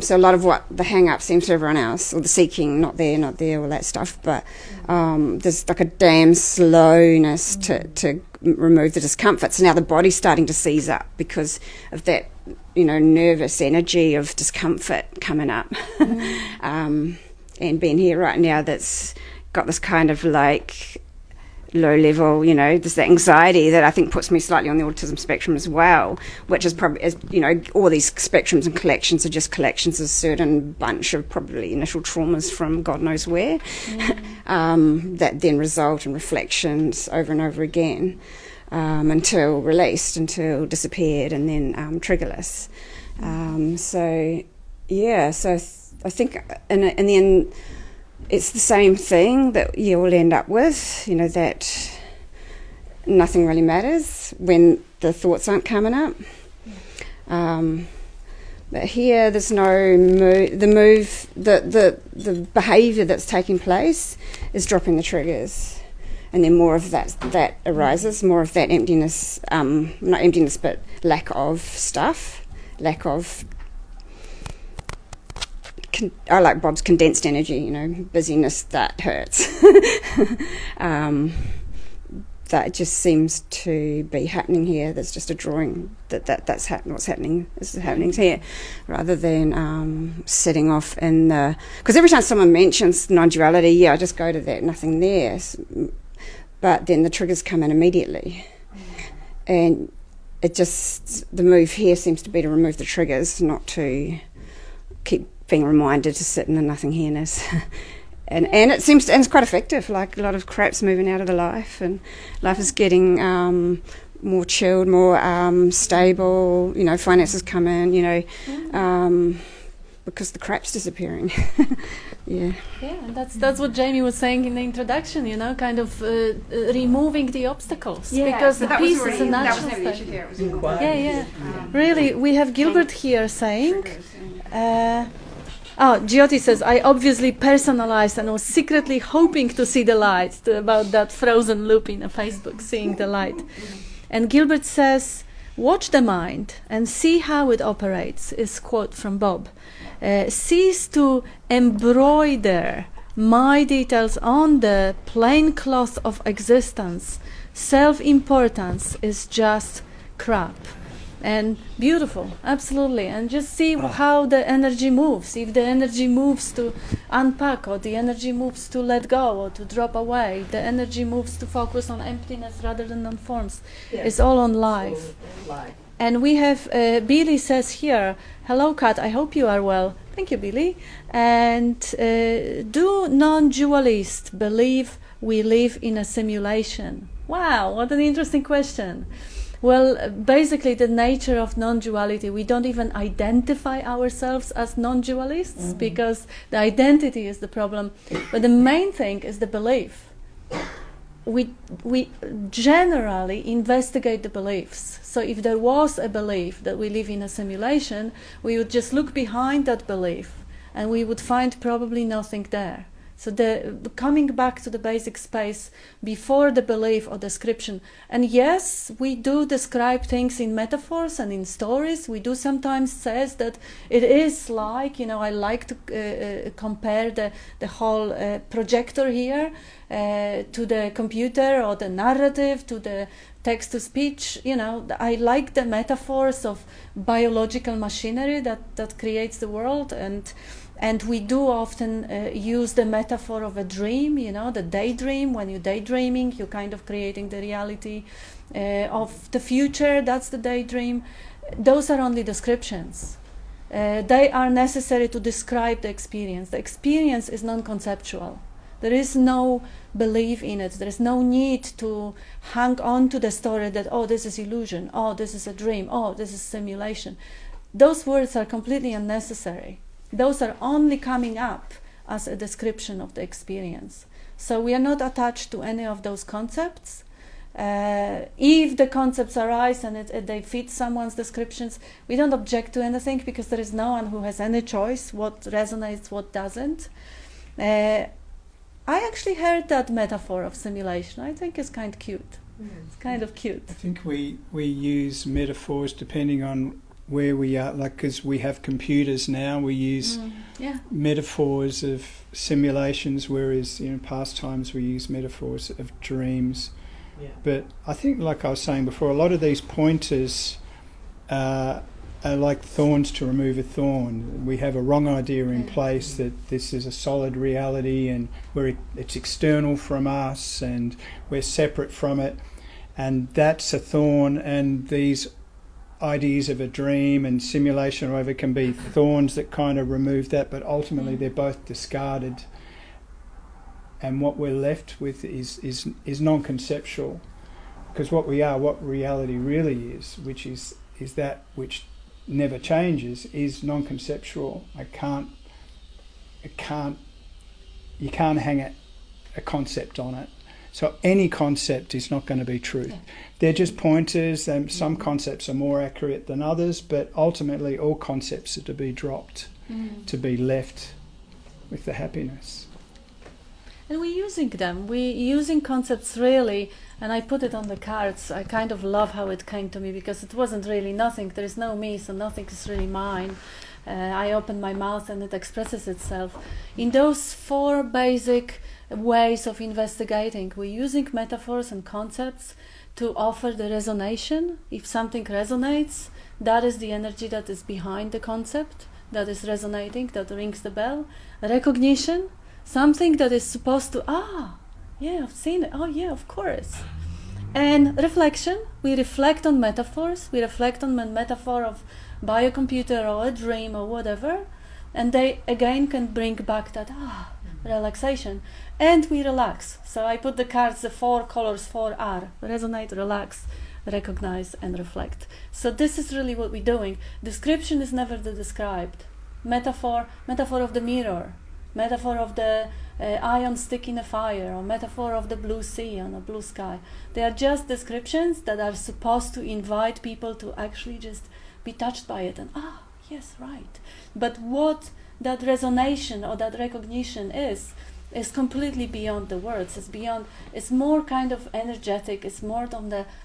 So a lot of what the hang up seems to everyone else, or the seeking, not there, all that stuff, but there's a damn slowness to remove the discomfort. So now the body's starting to seize up because of that, nervous energy of discomfort coming up. And being here right now, that's got this kind of low level, there's that anxiety that I think puts me slightly on the autism spectrum as well, which is probably, all these spectrums and collections are just collections of a certain bunch of probably initial traumas from God knows where, that then result in reflections over and over again, until released, until disappeared, and then triggerless. I think in the end, it's the same thing that you will end up with, that nothing really matters when the thoughts aren't coming up. But here, there's no the behaviour that's taking place is dropping the triggers, and then more of that arises, more of that emptiness, not emptiness, but lack of stuff, lack of. I like Bob's condensed energy, busyness that hurts. That just seems to be happening here. There's just a drawing that's what's happening. This is happening here, rather than setting off in the. Because every time someone mentions non-duality, I just go to that, nothing there. But then the triggers come in immediately, and the move here seems to be to remove the triggers, not to keep being reminded to sit in the nothing here-ness. and it's quite effective. Like, a lot of crap's moving out of the life, and life is getting more chilled, more stable. Finances come in. Because the crap's disappearing. Yeah, and that's what Jamie was saying in the introduction. Kind of removing the obstacles, because the peace is a natural state. Really, we have Gilbert here saying. Jyoti says, I obviously personalized and was secretly hoping to see the light, about that frozen loop in Facebook, seeing the light. And Gilbert says, watch the mind and see how it operates, is quote from Bob. Cease to embroider my details on the plain cloth of existence. Self-importance is just crap. And beautiful, absolutely. And just see how the energy moves. If the energy moves to unpack, or the energy moves to let go, or to drop away, the energy moves to focus on emptiness rather than on forms. It's all on life. And we have, Billy says here, hello Kat, I hope you are well. Thank you, Billy. And do non-dualists believe we live in a simulation? Wow, what an interesting question. Well, basically, the nature of non-duality, we don't even identify ourselves as non-dualists, because the identity is the problem. But the main thing is the belief. We generally investigate the beliefs. So if there was a belief that we live in a simulation, we would just look behind that belief, and we would find probably nothing there. So coming back to the basic space before the belief or description. And yes, we do describe things in metaphors and in stories. We do sometimes say that it is like, I like to compare the whole projector here to the computer, or the narrative to the text-to-speech. I like the metaphors of biological machinery that creates the world, and we do often use the metaphor of a dream, the daydream. When you're daydreaming, you're kind of creating the reality of the future. That's the daydream. Those are only descriptions. They are necessary to describe the experience. The experience is non-conceptual. There is no belief in it. There is no need to hang on to the story that, this is illusion, this is a dream, this is simulation. Those words are completely unnecessary. Those are only coming up as a description of the experience. So we are not attached to any of those concepts. If the concepts arise and they fit someone's descriptions, we don't object to anything, because there is no one who has any choice what resonates, what doesn't. I actually heard that metaphor of simulation. I think it's kind of cute. It's kind of cute. I think we use metaphors depending on where we are, because we have computers now, we use metaphors of simulations, whereas past times we use metaphors of dreams. But I think, like I was saying before, a lot of these pointers are like thorns to remove a thorn. We have a wrong idea in place that this is a solid reality and it's external from us and we're separate from it, and that's a thorn. And these ideas of a dream and simulation or whatever can be thorns that kind of remove that, but ultimately they're both discarded, and what we're left with is non-conceptual, because what we are, what reality really is, which is that which never changes, is non-conceptual. You can't hang a concept on it. So any concept is not going to be truth. Yeah. They're just pointers, and some concepts are more accurate than others, but ultimately all concepts are to be dropped, to be left with the happiness. And we're using them. We're using concepts really, and I put it on the cards. I kind of love how it came to me, because it wasn't really nothing. There is no me, so nothing is really mine. I open my mouth and it expresses itself. In those 4 basic ways of investigating, we're using metaphors and concepts to offer the resonation. If something resonates, that is the energy that is behind the concept, that is resonating, that rings the bell. Recognition, something that is supposed to, yeah, I've seen it, oh yeah, of course. And reflection, we reflect on metaphors, we reflect on a metaphor of biocomputer or a dream or whatever, and they again can bring back that relaxation. And we relax. So I put the cards, the 4 colors, 4R: resonate, relax, recognize, and reflect. So this is really what we're doing. Description is never the described. Metaphor of the mirror, metaphor of the iron stick in a fire, or metaphor of the blue sea on a blue sky. They are just descriptions that are supposed to invite people to actually just be touched by it and yes, right. But what that resonation or that recognition is completely beyond the words. It's more kind of energetic. It's more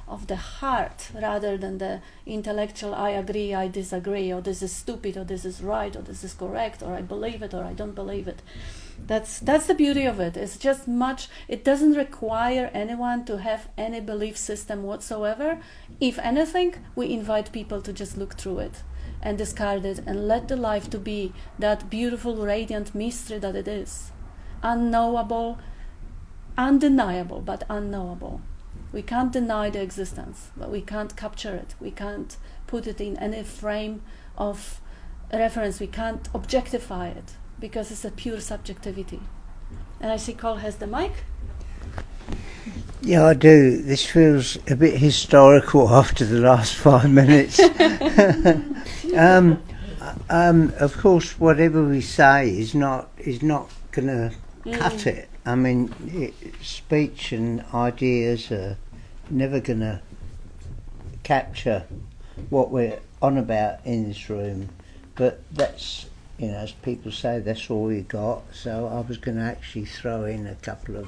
of the heart rather than the intellectual I agree, I disagree, or this is stupid, or this is right, or this is correct, or I believe it, or I don't believe it. That's the beauty of it. It's just it doesn't require anyone to have any belief system whatsoever. If anything, we invite people to just look through it and discard it and let the life to be that beautiful, radiant mystery that it is. Unknowable, undeniable, but unknowable. We can't deny the existence, but we can't capture it. We can't put it in any frame of reference. We can't objectify it, because it's a pure subjectivity. And I see Cole has the mic. Yeah, I do. This feels a bit historical after the last 5 minutes. Of course, whatever we say is not going to cut it. I mean, speech and ideas are never going to capture what we're on about in this room. But that's, as people say, that's all we got. So I was going to actually throw in a couple of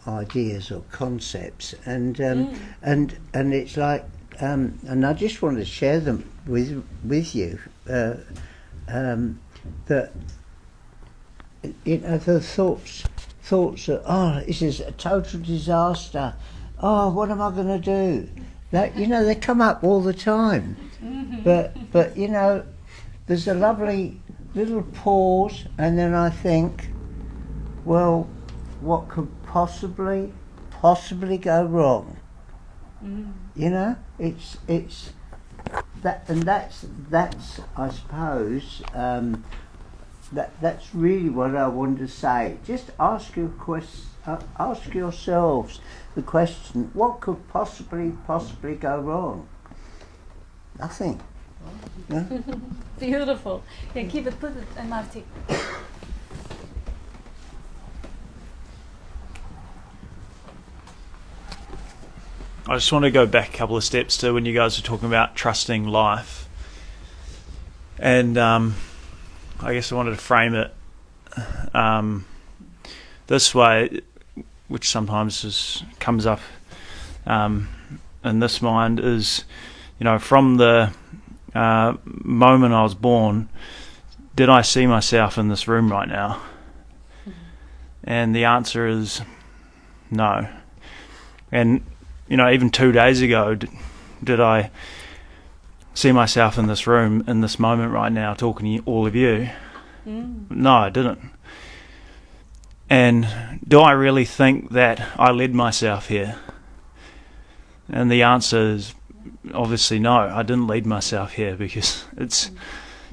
ideas or concepts, and it's like, and I just want to share them with you. That the thoughts that this is a total disaster. What am I going to do? That they come up all the time. But there's a lovely little pause, and then I think, well, what could possibly go wrong? It's that, and that's I suppose that's really what I wanted to say. Just ask yourselves the question: what could possibly go wrong? Nothing. Yeah? Beautiful. Yeah, keep it. Put it, Marty. I just want to go back a couple of steps to when you guys were talking about trusting life. And I guess I wanted to frame it this way, which sometimes comes up in this mind, is, from the moment I was born, did I see myself in this room right now? And the answer is no. And even 2 days ago, did I see myself in this room, in this moment right now, talking to all of you. No, I didn't. And do I really think that I led myself here? And the answer is obviously no, I didn't lead myself here, because it's,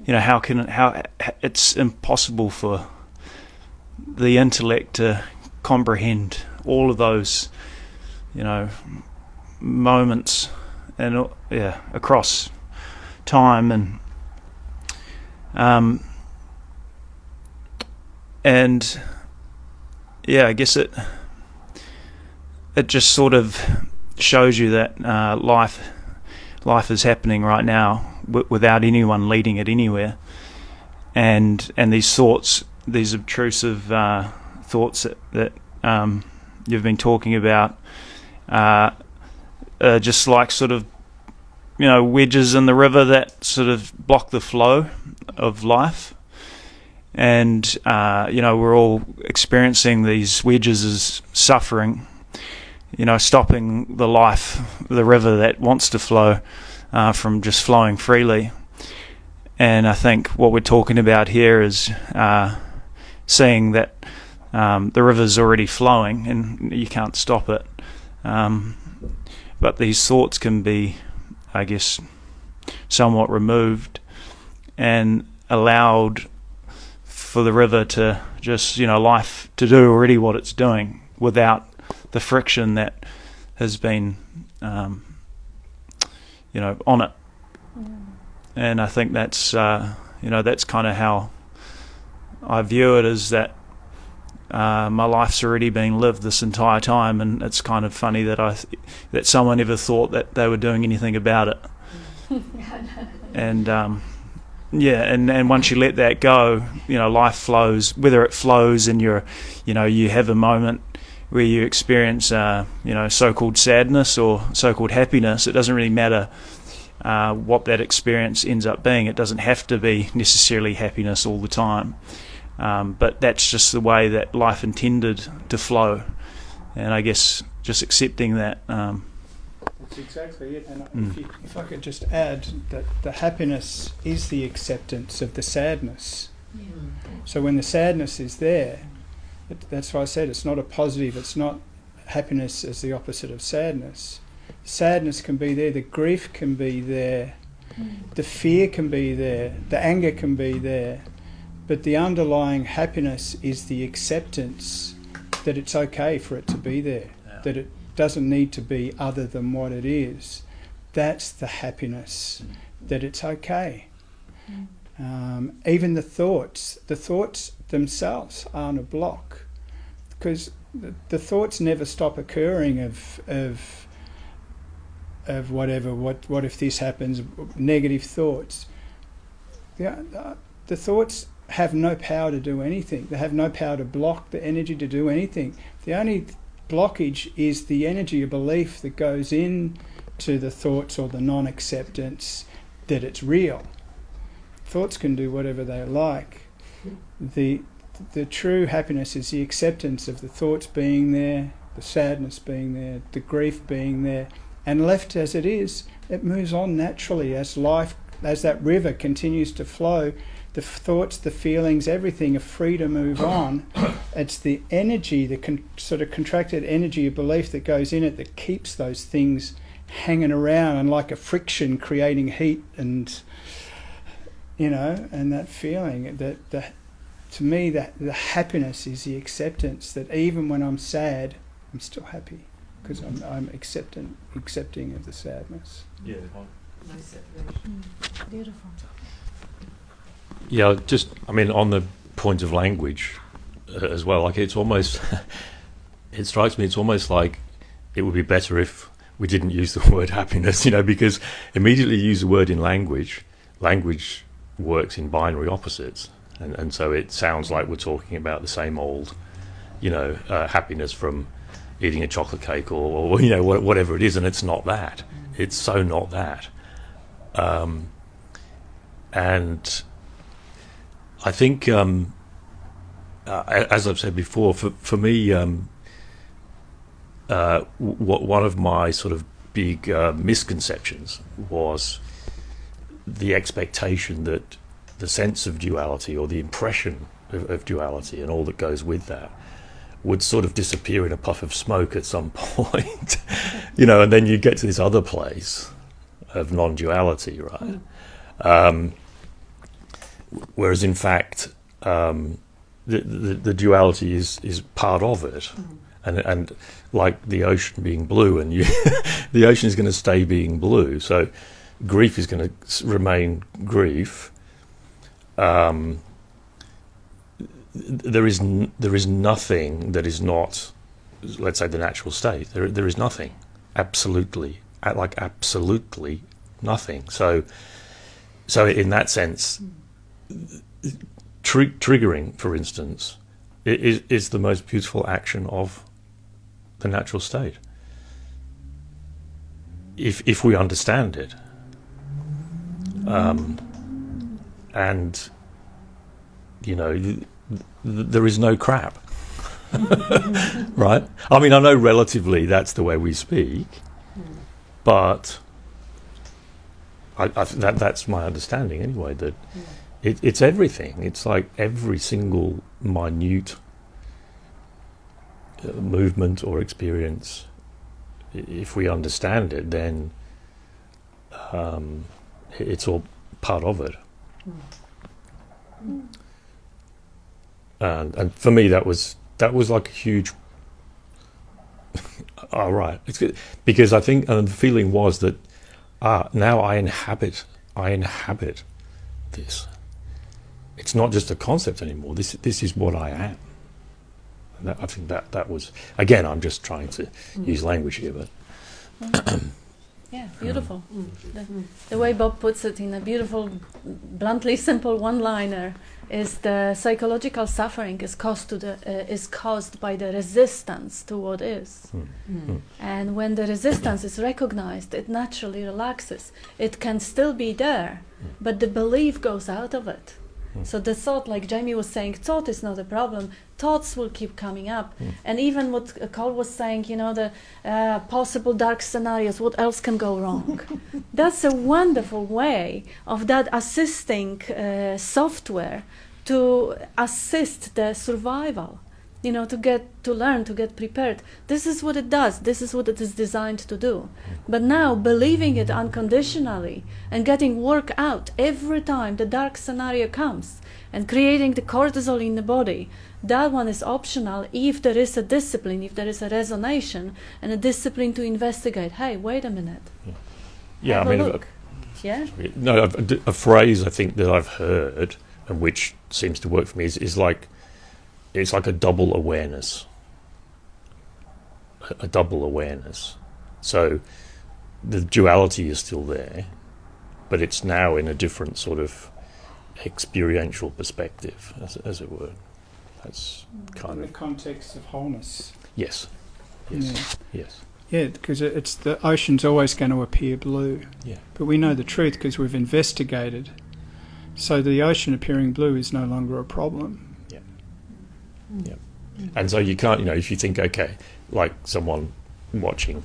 how it's impossible for the intellect to comprehend all of those, moments and across time and I guess it just sort of shows you that life is happening right now without anyone leading it anywhere, and these thoughts, these obtrusive thoughts that you've been talking about, just like sort of wedges in the river that sort of block the flow of life. And we're all experiencing these wedges as suffering, stopping the river that wants to flow from just flowing freely. And I think what we're talking about here is seeing that the river's already flowing and you can't stop it. But these thoughts can be, I guess, somewhat removed and allowed for the river to just, life to do already what it's doing without the friction that has been, on it. And I think that's, that's kind of how I view it, is that my life's already been lived this entire time, and it's kind of funny that that someone ever thought that they were doing anything about it. And and once you let that go, life flows. Whether it flows and you have a moment where you experience, so-called sadness or so-called happiness, it doesn't really matter what that experience ends up being. It doesn't have to be necessarily happiness all the time. But that's just the way that life intended to flow. And I guess just accepting that. That's exactly it. And if I could just add that the happiness is the acceptance of the sadness. Yeah. So when the sadness is there, that's why I said it's not a positive, it's not happiness as the opposite of sadness. Sadness can be there, the grief can be there, the fear can be there, the anger can be there, but the underlying happiness is the acceptance that it's okay for it to be there, that it doesn't need to be other than what it is. That's the happiness, that it's okay. Even the thoughts themselves aren't a block, because the thoughts never stop occurring of whatever, what if this happens, negative thoughts. The thoughts have no power to do anything. They have no power to block the energy to do anything. The only blockage is the energy of belief that goes in to the thoughts or the non-acceptance that it's real. Thoughts can do whatever they like. The true happiness is the acceptance of the thoughts being there, the sadness being there, the grief being there, and left as it is, it moves on naturally as life, as that river continues to flow. The thoughts, the feelings, everything are free to move on. It's the energy, the sort of contracted energy of belief that goes in it that keeps those things hanging around, and like a friction creating heat, and and that feeling that to me that the happiness is the acceptance that even when I'm sad, I'm still happy because I'm accepting of the sadness. Yeah. Nice separation. Beautiful. Yeah, on the point of language as well, like it's almost, it strikes me, it's almost like it would be better if we didn't use the word happiness, because immediately you use the word in language works in binary opposites. And so it sounds like we're talking about the same old, happiness from eating a chocolate cake or whatever it is, and it's not that. It's so not that. And I think, as I've said before, for me, one of my sort of big misconceptions was the expectation that the sense of duality or the impression of duality and all that goes with that would sort of disappear in a puff of smoke at some point, and then you get to this other place of non-duality, right? Whereas in fact, the duality is part of it, and like the ocean being blue, and the ocean is going to stay being blue. So grief is going to remain grief. There is nothing that is not, let's say, the natural state. There is nothing, absolutely nothing. So in that sense, triggering, for instance, is the most beautiful action of the natural state. If we understand it, and there is no crap, right? I mean, I know relatively that's the way we speak, but that's my understanding anyway, that it's everything. It's like every single minute movement or experience. If we understand it, then it's all part of it. And for me, that was like a huge. Oh, right. It's good because I think the feeling was that now I inhabit this. It's not just a concept anymore. This is what I am. And I think that was, again, I'm just trying to use language here, but. Yeah, beautiful. The way Bob puts it in a beautiful, bluntly simple one-liner is the psychological suffering is caused by the resistance to what is. And when the resistance is recognized, it naturally relaxes. It can still be there, but the belief goes out of it. So the thought, like Jamie was saying, thought is not a problem. Thoughts will keep coming up. And even what Cole was saying, the possible dark scenarios, what else can go wrong? That's a wonderful way of that assisting software to assist the survival, to learn, to get prepared. This is what it does. This is what it is designed to do. But now believing it unconditionally and getting work out every time the dark scenario comes and creating the cortisol in the body, that one is optional if there is a discipline, if there is a resonation and a discipline to investigate. Hey, wait a minute. Yeah, Have a look. No, a phrase I think that I've heard and which seems to work for me is like, it's like a double awareness. A double awareness. So the duality is still there, but it's now in a different sort of experiential perspective, as it were. That's kind in of the context of wholeness. Yes. Yeah, because it's the ocean's always going to appear blue. Yeah. But we know the truth because we've investigated. So the ocean appearing blue is no longer a problem. Yeah. And so you can't, if you think, okay, like someone watching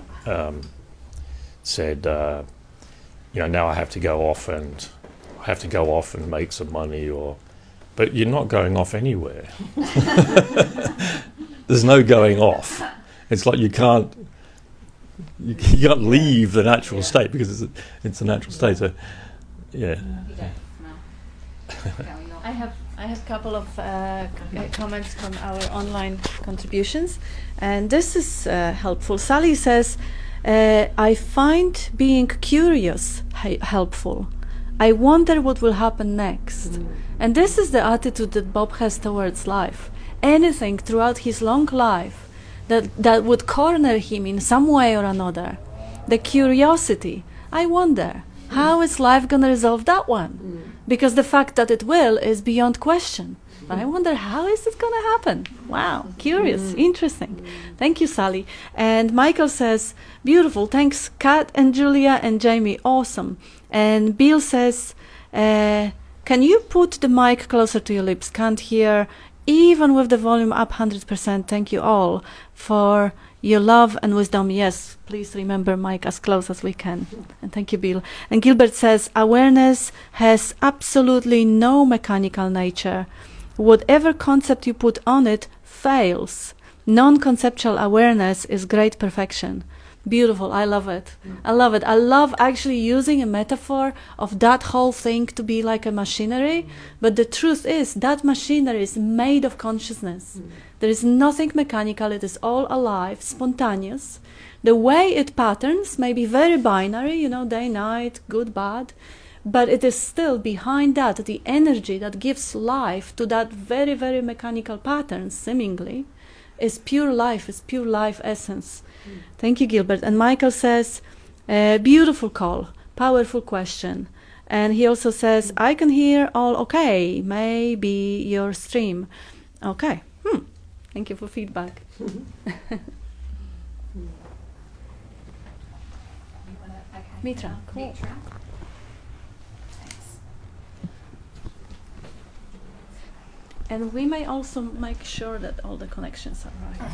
said, now I have to go off and make some money, but you're not going off anywhere. There's no going off. It's like you can't leave the natural state because it's a natural state. So, yeah. I have a couple of comments from our online contributions, and this is helpful. Sally says, I find being curious helpful. I wonder what will happen next. And this is the attitude that Bob has towards life. Anything throughout his long life that would corner him in some way or another. The curiosity. I wonder, how is life going to resolve that one? Because the fact that it will is beyond question. But I wonder, how is it going to happen? Wow, curious, interesting. Thank you, Sally. And Michael says, beautiful, thanks, Kat and Julia and Jamie, awesome. And Bill says, can you put the mic closer to your lips? Can't hear, even with the volume up 100%. Thank you all for your love and wisdom. Yes, please remember Mike as close as we can. And thank you, Bill. And Gilbert says, awareness has absolutely no mechanical nature. Whatever concept you put on it fails. Non-conceptual awareness is great perfection. Beautiful. I love it. I love it. I love actually using a metaphor of that whole thing to be like a machinery. But the truth is that machinery is made of consciousness. There is nothing mechanical. It is all alive, spontaneous. The way it patterns may be very binary, you know, day, night, good, bad. But it is still behind that, the energy that gives life to that very, very mechanical pattern, seemingly, is pure life essence. Thank you, Gilbert. And Michael says, beautiful call, powerful question. And he also says, I can hear all okay, maybe your stream. Okay. Thank you for feedback. Mitra. Cool. And we may also make sure that all the connections are right.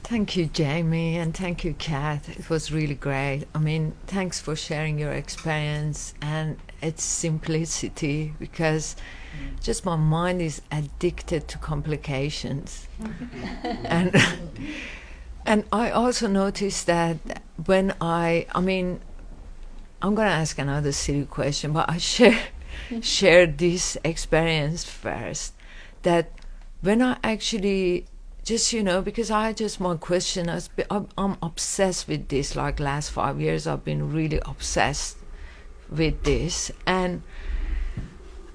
Thank you, Jamie, and thank you, Kath. It was really great. I mean, thanks for sharing your experience and its simplicity, because just my mind is addicted to complications. And I also noticed that when I'm going to ask another silly question, but I share this experience first, that when I actually just, because my question, I'm obsessed with this, like last 5 years, I've been really obsessed with this. And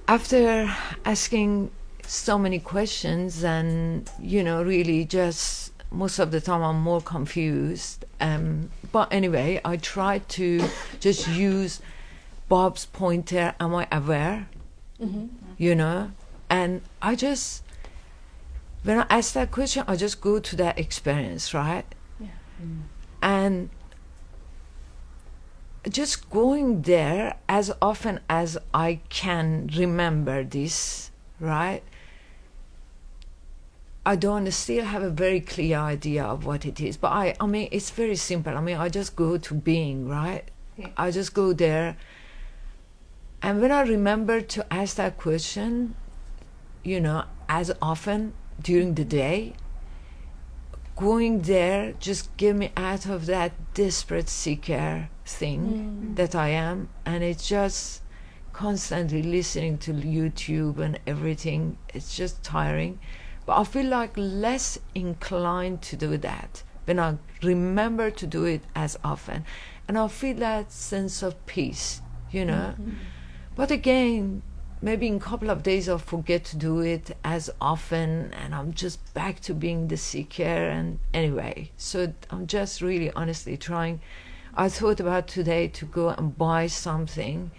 after asking so many questions and, really just most of the time I'm more confused. But anyway, I try to just use Bob's pointer, am I aware? And I just, when I ask that question, I just go to that experience, right? Yeah. And just going there as often as I can remember this, right? I don't still have a very clear idea of what it is, but I mean, it's very simple. I mean, I just go to being, right? Yeah. I just go there. And when I remember to ask that question, as often during the day, going there just get me out of that desperate seeker thing that I am. And it's just constantly listening to YouTube and everything. It's just tiring. But I feel like less inclined to do that when I remember to do it as often. And I feel that sense of peace, But again, maybe in a couple of days I'll forget to do it as often and I'm just back to being the seeker. And anyway, so I'm just really honestly trying. I thought about today to go and buy something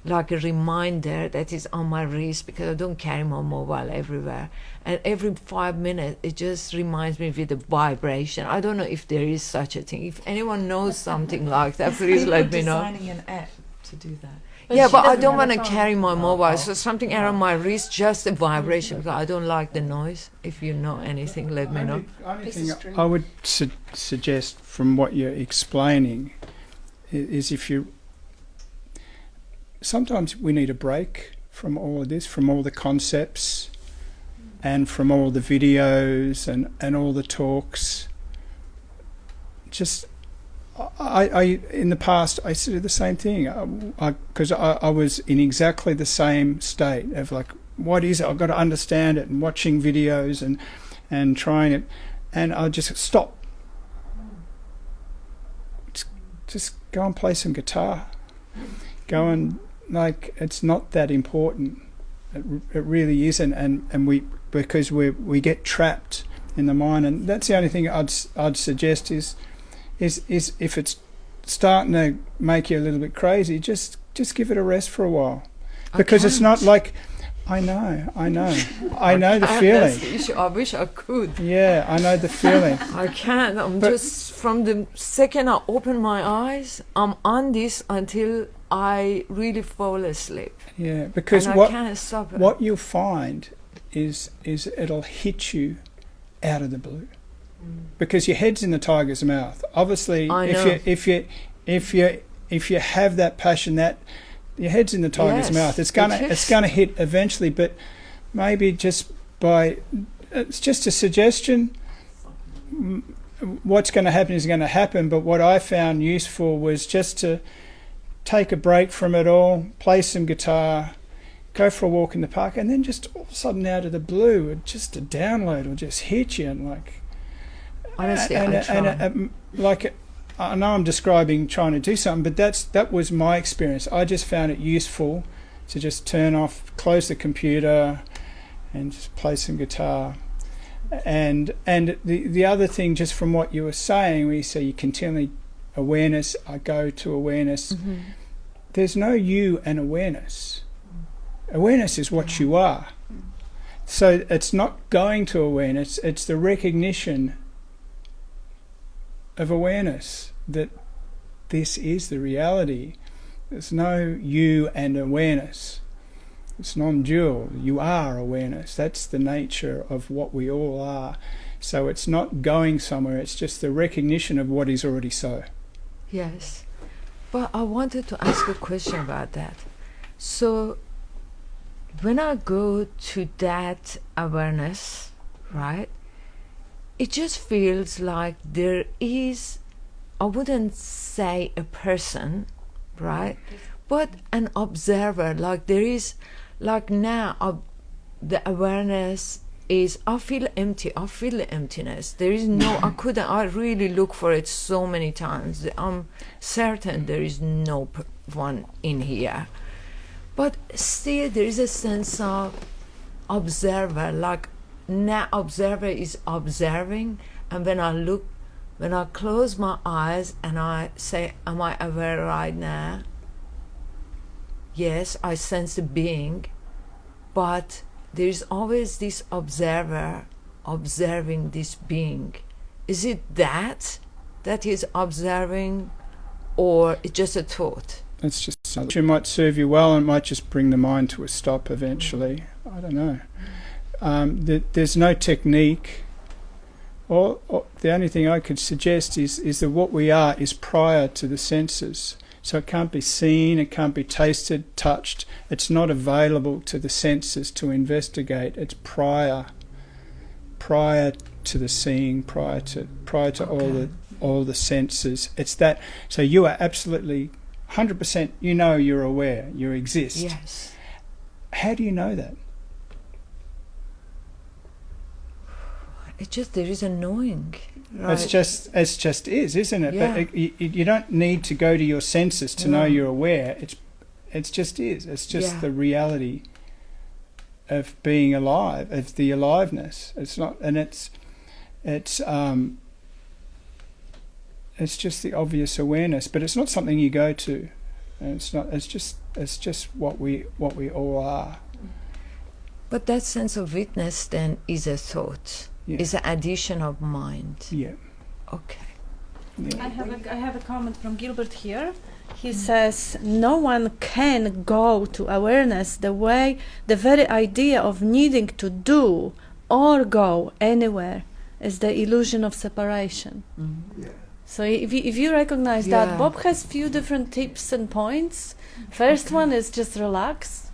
like a reminder that is on my wrist, because I don't carry my mobile everywhere, and every 5 minutes it just reminds me with a vibration. I don't know if there is such a thing. If anyone knows something like that, please let me know. Designing an app to do that. But I don't want to carry my mobile, so something around my wrist, just a vibration, because I don't like the noise. If you know anything, let me know. Only thing I would suggest from what you're explaining is sometimes we need a break from all of this, from all the concepts and from all the videos and all the talks. Just, I in the past, I used to do the same thing, because I was in exactly the same state of like, what is it? I've got to understand it, and watching videos and trying it, and I'll just stop. Just go and play some guitar. Go and, like, it's not that important. It really isn't, and because we get trapped in the mind, and that's the only thing I'd suggest is if it's starting to make you a little bit crazy, just give it a rest for a while, because it's not like, I know the feeling. That's the issue. I wish I could. Yeah, I know the feeling. I can't. Just from the second I open my eyes, I'm on this until I really fall asleep. Yeah, because I can't stop it. What you'll find is it'll hit you out of the blue, because your head's in the tiger's mouth. Obviously, if you have that passion, that your head's in the tiger's mouth, it's gonna hit eventually. But maybe just it's just a suggestion. What's going to happen is going to happen. But what I found useful was just to take a break from it all, play some guitar, go for a walk in the park, and then just all of a sudden, out of the blue, just a download will just hit you, and like, honestly, I know I'm describing trying to do something, but that was my experience. I just found it useful to just turn off, close the computer, and just play some guitar. And the other thing, just from what you were saying, where you say you continually awareness, I go to awareness. There's no you and awareness. Awareness is what you are. So it's not going to awareness, it's the recognition of awareness that this is the reality. There's no you and awareness. It's non-dual. You are awareness. That's the nature of what we all are. So it's not going somewhere, it's just the recognition of what is already so. Yes. But I wanted to ask a question about that. So when I go to that awareness, right, it just feels like there is, I wouldn't say a person, right, but an observer. Like there is, like now, the awareness is, I feel empty, I feel the emptiness. There is no, I really look for it so many times. I'm certain there is no one in here. But still there is a sense of observer, like now observer is observing, and when I close my eyes and I say, am I aware right now? Yes, I sense a being, but there's always this observer observing this being. Is it that he's observing, or it's just a thought? It's just something that might serve you well, and might just bring the mind to a stop eventually. I don't know. There's no technique. Or the only thing I could suggest is that what we are is prior to the senses. So it can't be seen, it can't be tasted, touched. It's not available to the senses to investigate. It's prior to the seeing, prior to all the senses. It's that. So you are absolutely 100%. You know you're aware. You exist. Yes. How do you know that? It's just there is a knowing. Right. It's just is, isn't it? Yeah. But you don't need to go to your senses to know you're aware. It's just is. It's just the reality of being alive, of the aliveness. It's not, and it's just the obvious awareness. But it's not something you go to. And it's not. It's just what we all are. But that sense of witness then is a thought. Yeah. Is an addition of mind. Yeah. Okay. Yeah. I have a comment from Gilbert here. He says, no one can go to awareness the very idea of needing to do or go anywhere is the illusion of separation. Yeah. So if you recognize that, Bob has few different tips and points. First one is just relax.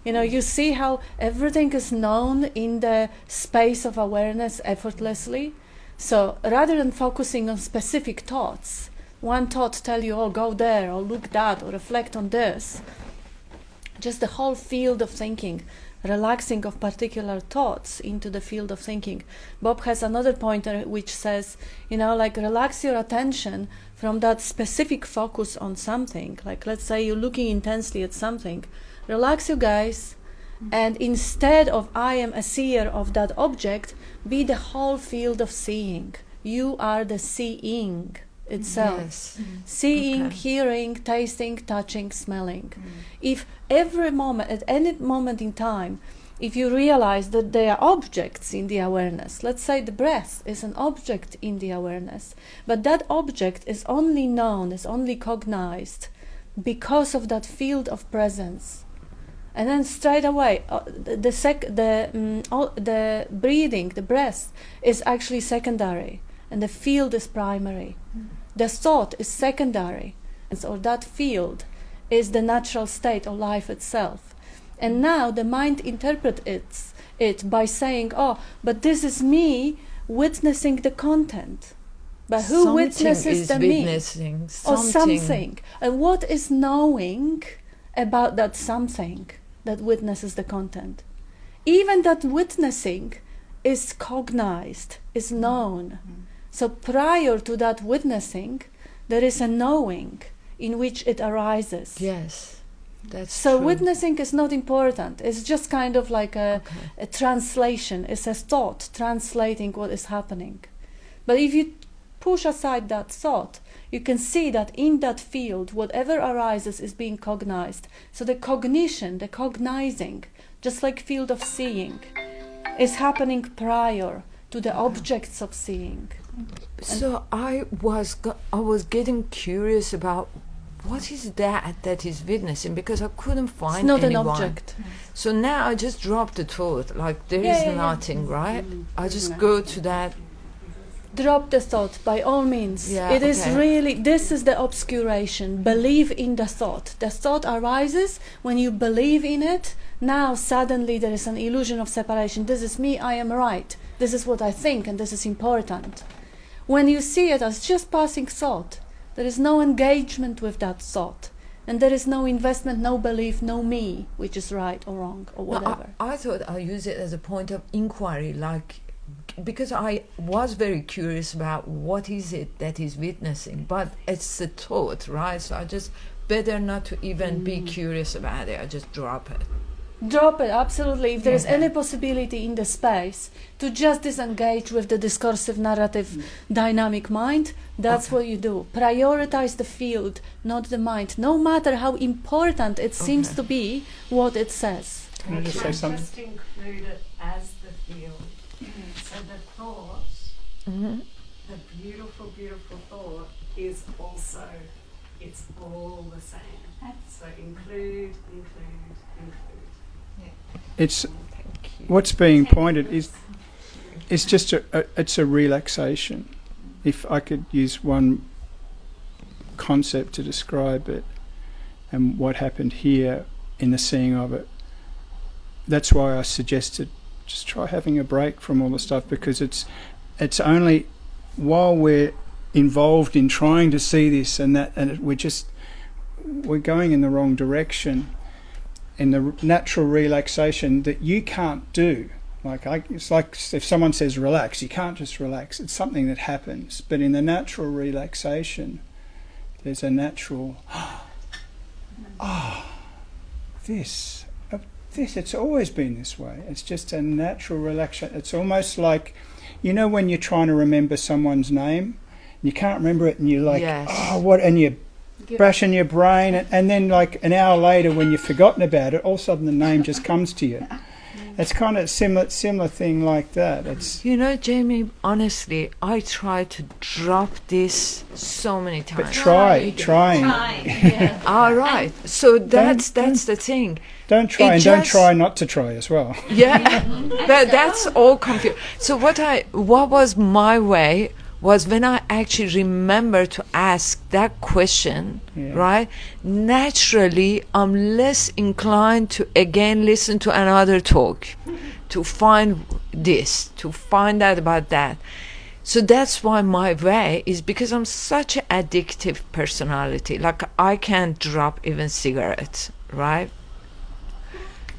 You know, you see how everything is known in the space of awareness effortlessly. So rather than focusing on specific thoughts, one thought tell you, oh, go there, or look that, or reflect on this. Just the whole field of thinking, relaxing of particular thoughts into the field of thinking. Bob has another pointer which says, you know, like relax your attention from that specific focus on something. Like let's say you're looking intensely at something. Relax, you guys, and instead of I am a seer of that object, be the whole field of seeing. You are the seeing itself. Yes. Seeing, hearing, tasting, touching, smelling. If every moment, at any moment in time, if you realize that there are objects in the awareness, let's say the breath is an object in the awareness, but that object is only known, is only cognized because of that field of presence. And then straight away, the breathing, the breath is actually secondary, and the field is primary. The thought is secondary, and so that field is the natural state of life itself. And now the mind interprets it by saying, "Oh, but this is me witnessing the content." But who Something witnesses is the me? witnessing Or something. And what is knowing about that something that witnesses the content? Even that witnessing is cognized, is known. So prior to that witnessing, there is a knowing in which it arises. Yes, that's So true. witnessing is not important. It's just kind of like a translation. It's a thought translating what is happening. But if you push aside that thought, you can see that in that field, whatever arises is being cognized. So the cognition, the cognizing, just like field of seeing, is happening prior to the objects of seeing. So I was getting curious about what is that is witnessing, because I couldn't find It's not anyone. an object. So now I just dropped the thought, like there is nothing, right? I just go to that. Drop the thought, by all means. Yeah, It is okay. really, this is the obscuration. Believe in the thought. The thought arises when you believe in it. Now suddenly there is an illusion of separation. This is me, I am right. This is what I think, and this is important. When you see it as just passing thought, there is no engagement with that thought. And there is no investment, no belief, no me, which is right or wrong or whatever. No, I thought I'll use it as a point of inquiry, like, because I was very curious about what is it that is witnessing, but it's a thought, right? So I just better not to even be curious about it. I just drop it. Drop it, absolutely. If there is any possibility in the space to just disengage with the discursive narrative dynamic mind, that's what you do. Prioritize the field, not the mind, no matter how important it seems to be what it says. Can I just say something? Just include it as the field. So the thought, the beautiful, beautiful thought is also, it's all the same. So include. It's what's being pointed is just it's a relaxation. If I could use one concept to describe it and what happened here in the seeing of it, that's why I suggested just try having a break from all the stuff, because it's only while we're involved in trying to see this and that, and we're going in the wrong direction. In the natural relaxation that you can't do, it's like if someone says relax, you can't just relax. It's something that happens. But in the natural relaxation, there's a natural this. It's always been this way. It's just a natural relaxation. It's almost like, when you're trying to remember someone's name, and you can't remember it, and you're like, what? And you brushing your brain, and then like an hour later when you've forgotten about it, all of a sudden the name just comes to you. It's kind of similar thing like that. It's Jamie, honestly, I try to drop this so many times. But trying. Yeah. All right. So that's the thing. Don't try, and don't try not to try as well. Yeah, that's all confused. So what was my way was when I actually remember to ask that question, right? Naturally, I'm less inclined to again listen to another talk, to find this, to find out about that. So that's why my way is, because I'm such an addictive personality. Like I can't drop even cigarettes, right?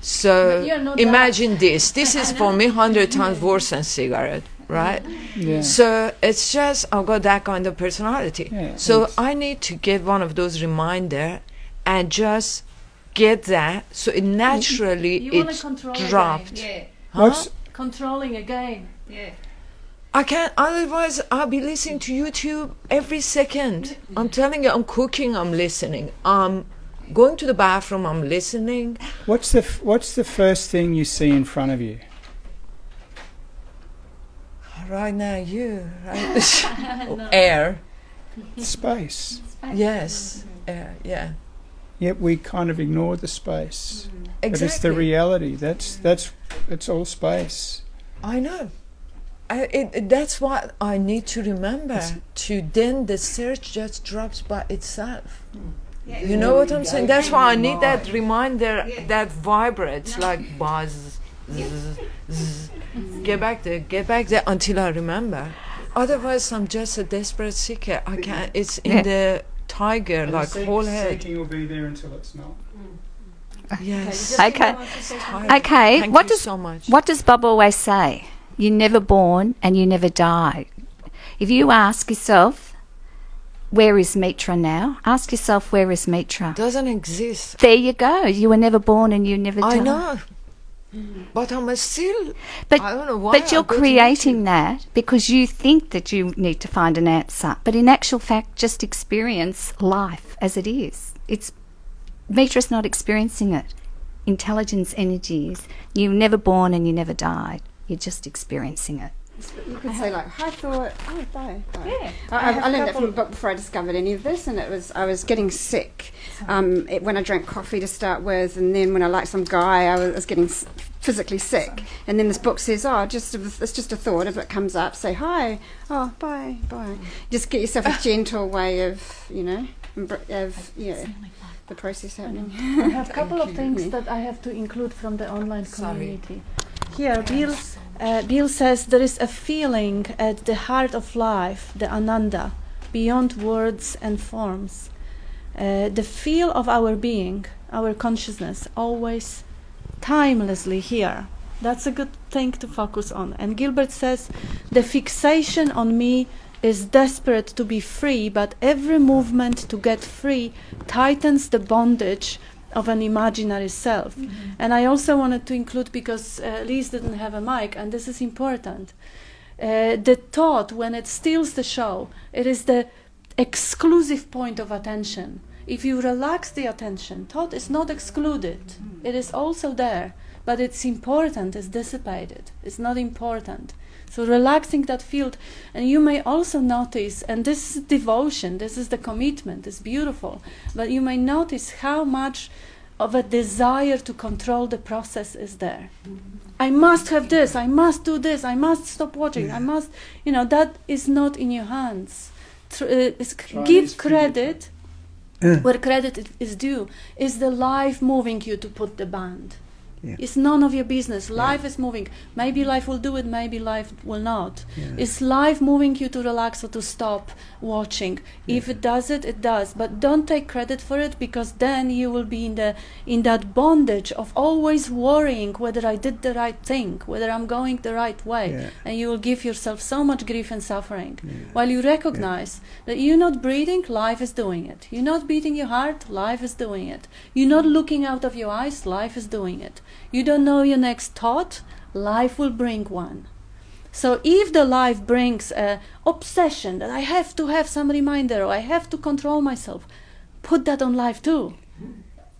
So imagine this. This is for me 100 times worse than cigarette. Right? Yeah. So it's just I've got that kind of personality. Yeah, so I need to get one of those reminder and just get that, so it naturally it's dropped. What's Controlling again. Yeah. I can't, otherwise I'll be listening to YouTube every second. I'm telling you, I'm cooking, I'm listening. I'm going to the bathroom, I'm listening. What's the first thing you see in front of you? Right now, you, right? Air. Space. Yes, air, yeah. yet we kind of ignore the space. Exactly. But it's the reality. It's all space. I know. That's what I need to remember. Then the search just drops by itself. Yeah, you know what I'm saying? That's why I need that reminder that vibrates like buzz. Zzz, zzz. Get back there until I remember. Otherwise, I'm just a desperate seeker. I can't. It's in the tiger, And like whole head. Seeking will be there until it's not. Yes. Okay. Thank What you does so much. What does Bob always say? You're never born and you never die. If you ask yourself, where is Mitra now? Ask yourself, where is Mitra? Doesn't exist. There you go. You were never born and you never die. I know. But I'm still. But, I don't know why. but you're creating that because you think that you need to find an answer. But in actual fact, just experience life as it is. Mitra's not experiencing it. Intelligence, energies. You were never born and you never died. You're just experiencing it. You could say like, "Hi thought, oh die." Yeah. I learned that from a book before I discovered any of this, and I was getting sick when I drank coffee to start with, and then when I liked some guy, I was getting physically sick. And then this book says, it's just a thought. If it comes up, say hi, oh bye. Just get yourself a gentle way of the process happening. I have a couple of things that I have to include from the online community. Here, Bill says there is a feeling at the heart of life, the ananda, beyond words and forms. The feel of our being, our consciousness, always timelessly here. That's a good thing to focus on. And Gilbert says, the fixation on me is desperate to be free, but every movement to get free tightens the bondage of an imaginary self. Mm-hmm. And I also wanted to include, because Lise didn't have a mic, and this is important, the thought, when it steals the show, it is the exclusive point of attention. If you relax the attention, thought is not excluded. Mm-hmm. It is also there, but it's important, it's dissipated, it's not important. So relaxing that field, and you may also notice, and this is devotion, this is the commitment, it's beautiful, but you may notice how much of a desire to control the process is there. Mm-hmm. I must have this, I must do this, I must stop watching, I must, that is not in your hands. Give credit where credit is due. Is the life moving you to put the band? Yeah. It's none of your business. Life is moving. Maybe life will do it, maybe life will not. Yeah. Is life moving you to relax or to stop watching? Yeah. If it does it, it does. But don't take credit for it, because then you will be in that bondage of always worrying whether I did the right thing, whether I'm going the right way. Yeah. And you will give yourself so much grief and suffering. Yeah. While you recognize that you're not breathing, life is doing it. You're not beating your heart, life is doing it. You're not looking out of your eyes, life is doing it. You don't know your next thought, life will bring one. So if the life brings an obsession that I have to have some reminder, or I have to control myself, put that on life too.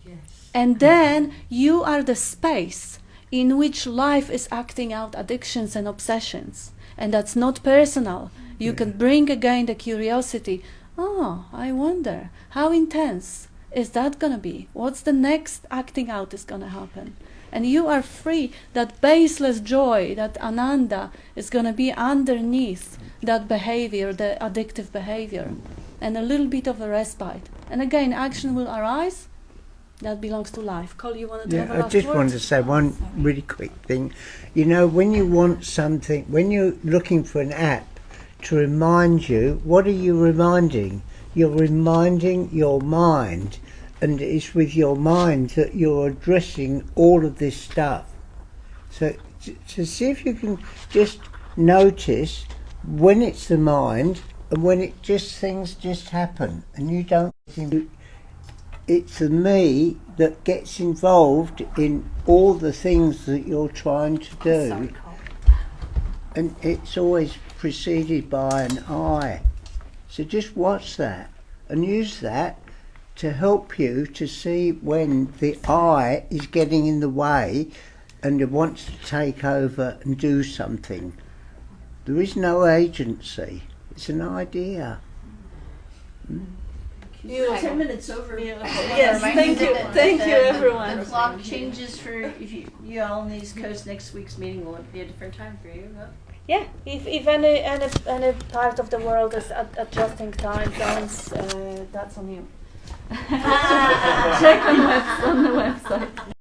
Yes. And then you are the space in which life is acting out addictions and obsessions. And that's not personal. You can bring again the curiosity. Oh, I wonder, how intense is that going to be? What's the next acting out is going to happen? And you are free. That baseless joy, that ananda, is going to be underneath that behavior, the addictive behavior, and a little bit of a respite. And again, action will arise. That belongs to life. Cole, you wanted to have a last I just word? wanted to say one really quick thing. When you want something, when you're looking for an app to remind you, what are you reminding? You're reminding your mind. And it's with your mind that you're addressing all of this stuff. So to see if you can just notice when it's the mind and when things just happen, and you don't think it's the me that gets involved in all the things that you're trying to do. And it's always preceded by an I. So just watch that and use that to help you to see when the I is getting in the way and it wants to take over and do something. There is no agency. It's an idea. You 10 minutes over. Yes, thank you, everyone. The clock changes for if you all on the East Coast. Next week's meeting will be a different time for you. Huh? Yeah, if any part of the world is adjusting time zones, that's on you. Check on the website.